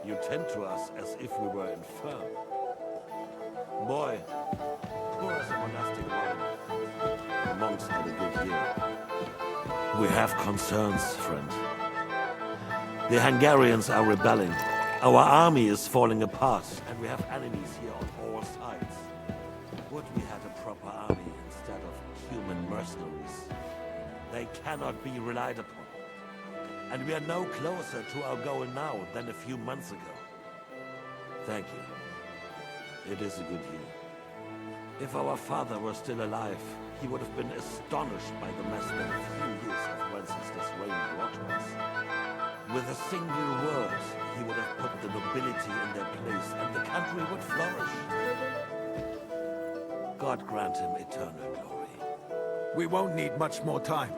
You tend to us as if we were infirm. Boy, pour us a monastic wine. The monks had a good year. We have concerns, friend. The Hungarians are rebelling. Our army is falling apart, and we have enemies here on all sides. Would we had a proper army instead of human mercenaries? They cannot be relied upon. And we are no closer to our goal now than a few months ago. Thank you. It is a good year. If our father were still alive, he would have been astonished by the mess that a few years of Wenceslas' reign brought to us. With a single word, he would have put the nobility in their place, and the country would flourish. God grant him eternal glory. We won't need much more time.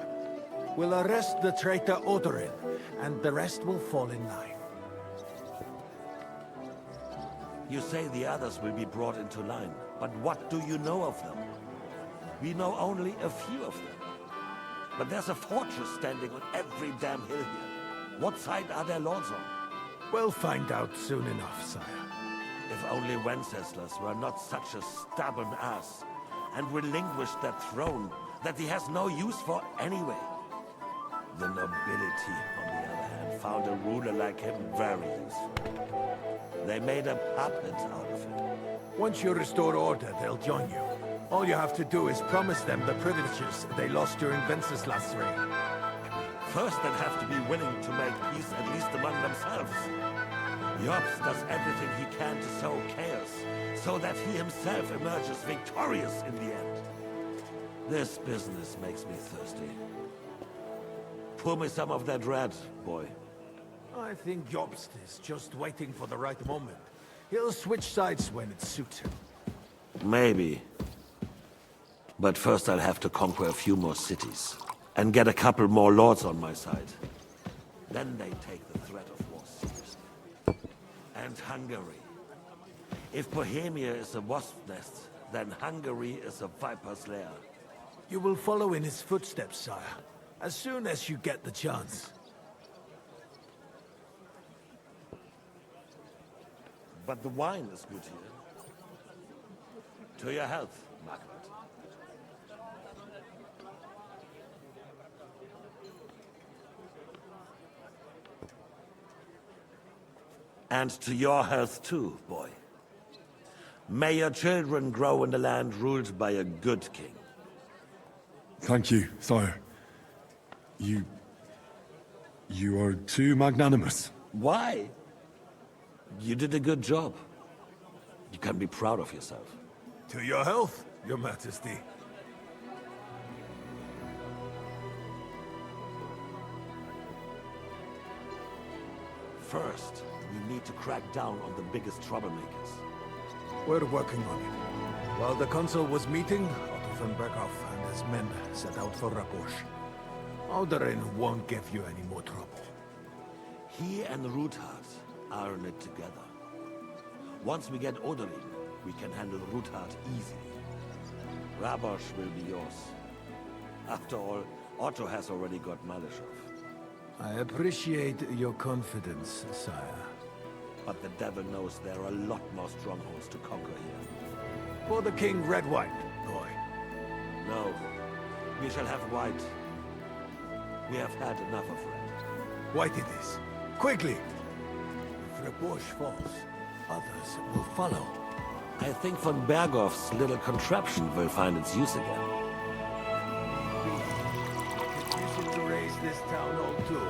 We'll arrest the traitor Odorin, and the rest will fall in line. You say the others will be brought into line, but what do you know of them? We know only a few of them. But there's a fortress standing on every damn hill here. What side are their lords on? We'll find out soon enough, sire. If only Wenceslas were not such a stubborn ass, and relinquished that throne that he has no use for anyway. The nobility, on the other hand, found a ruler like him very useful. They made a puppet out of him. Once you restore order, they'll join you. All you have to do is promise them the privileges they lost during Wenceslas' reign. First, they'll have to be willing to make peace at least among themselves. Jobst does everything he can to sow chaos, so that he himself emerges victorious in the end. This business makes me thirsty. Pour me some of that red, boy. I think Jobst is just waiting for the right moment. He'll switch sides when it suits him. Maybe. But first I'll have to conquer a few more cities. And get a couple more lords on my side. Then they take the threat of war seriously. And Hungary. If Bohemia is a wasp's nest, then Hungary is a viper's lair. You will follow in his footsteps, sire, as soon as you get the chance. But the wine is good here. To your health, Margaret. And to your health too, boy. May your children grow in a land ruled by a good king. Thank you, sire. You are too magnanimous. Why? You did a good job. You can be proud of yourself. To your health, your majesty. First, we need to crack down on the biggest troublemakers. We're working on it. While the council was meeting, Otto von Berghoff and his men set out for Rabush. Alderin won't give you any more trouble. He and Ruthard are in it together. Once we get Oderin, we can handle Ruthard easily. Rabosh will be yours. After all, Otto has already got Malishov. I appreciate your confidence, sire. But the devil knows there are a lot more strongholds to conquer here. For the king, red wine, boy. No, we shall have white. We have had enough of red. White it is. Quickly! If Rabush falls, others will follow. I think von Berghoff's little contraption will find its use again. Using to raise this town hall too.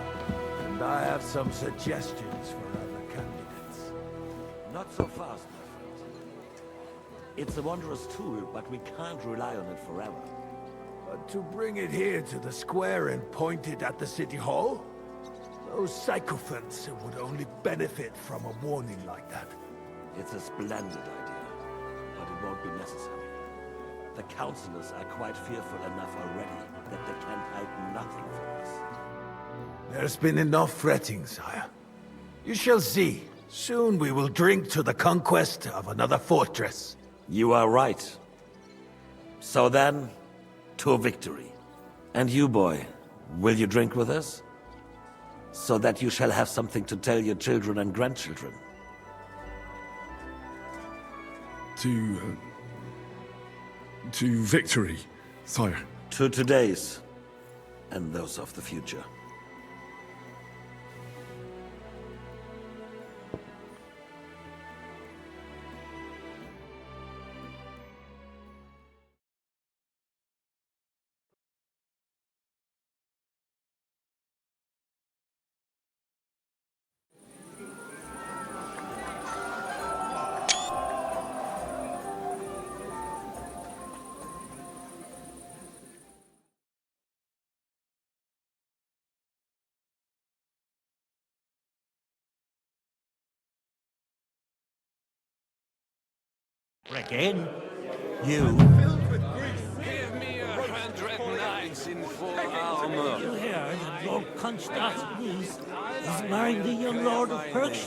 And I have some suggestions for other candidates. Not so fast, my friend. It's a wondrous tool, but we can't rely on it forever. But to bring it here to the square and point it at the city hall? Those sycophants would only benefit from a warning like that. It's a splendid idea, but it won't be necessary. The councillors are quite fearful enough already that they can hide nothing from us. There's been enough fretting, sire. You shall see. Soon we will drink to the conquest of another fortress. You are right. So then, to victory. And you, boy, will you drink with us? So that you shall have something to tell your children and grandchildren. To victory, sire. To today's, and those of the future. Again? You? Give me 100 knights in full armor. You heard that Lord Constantine is marrying the young Lord of Perkstad.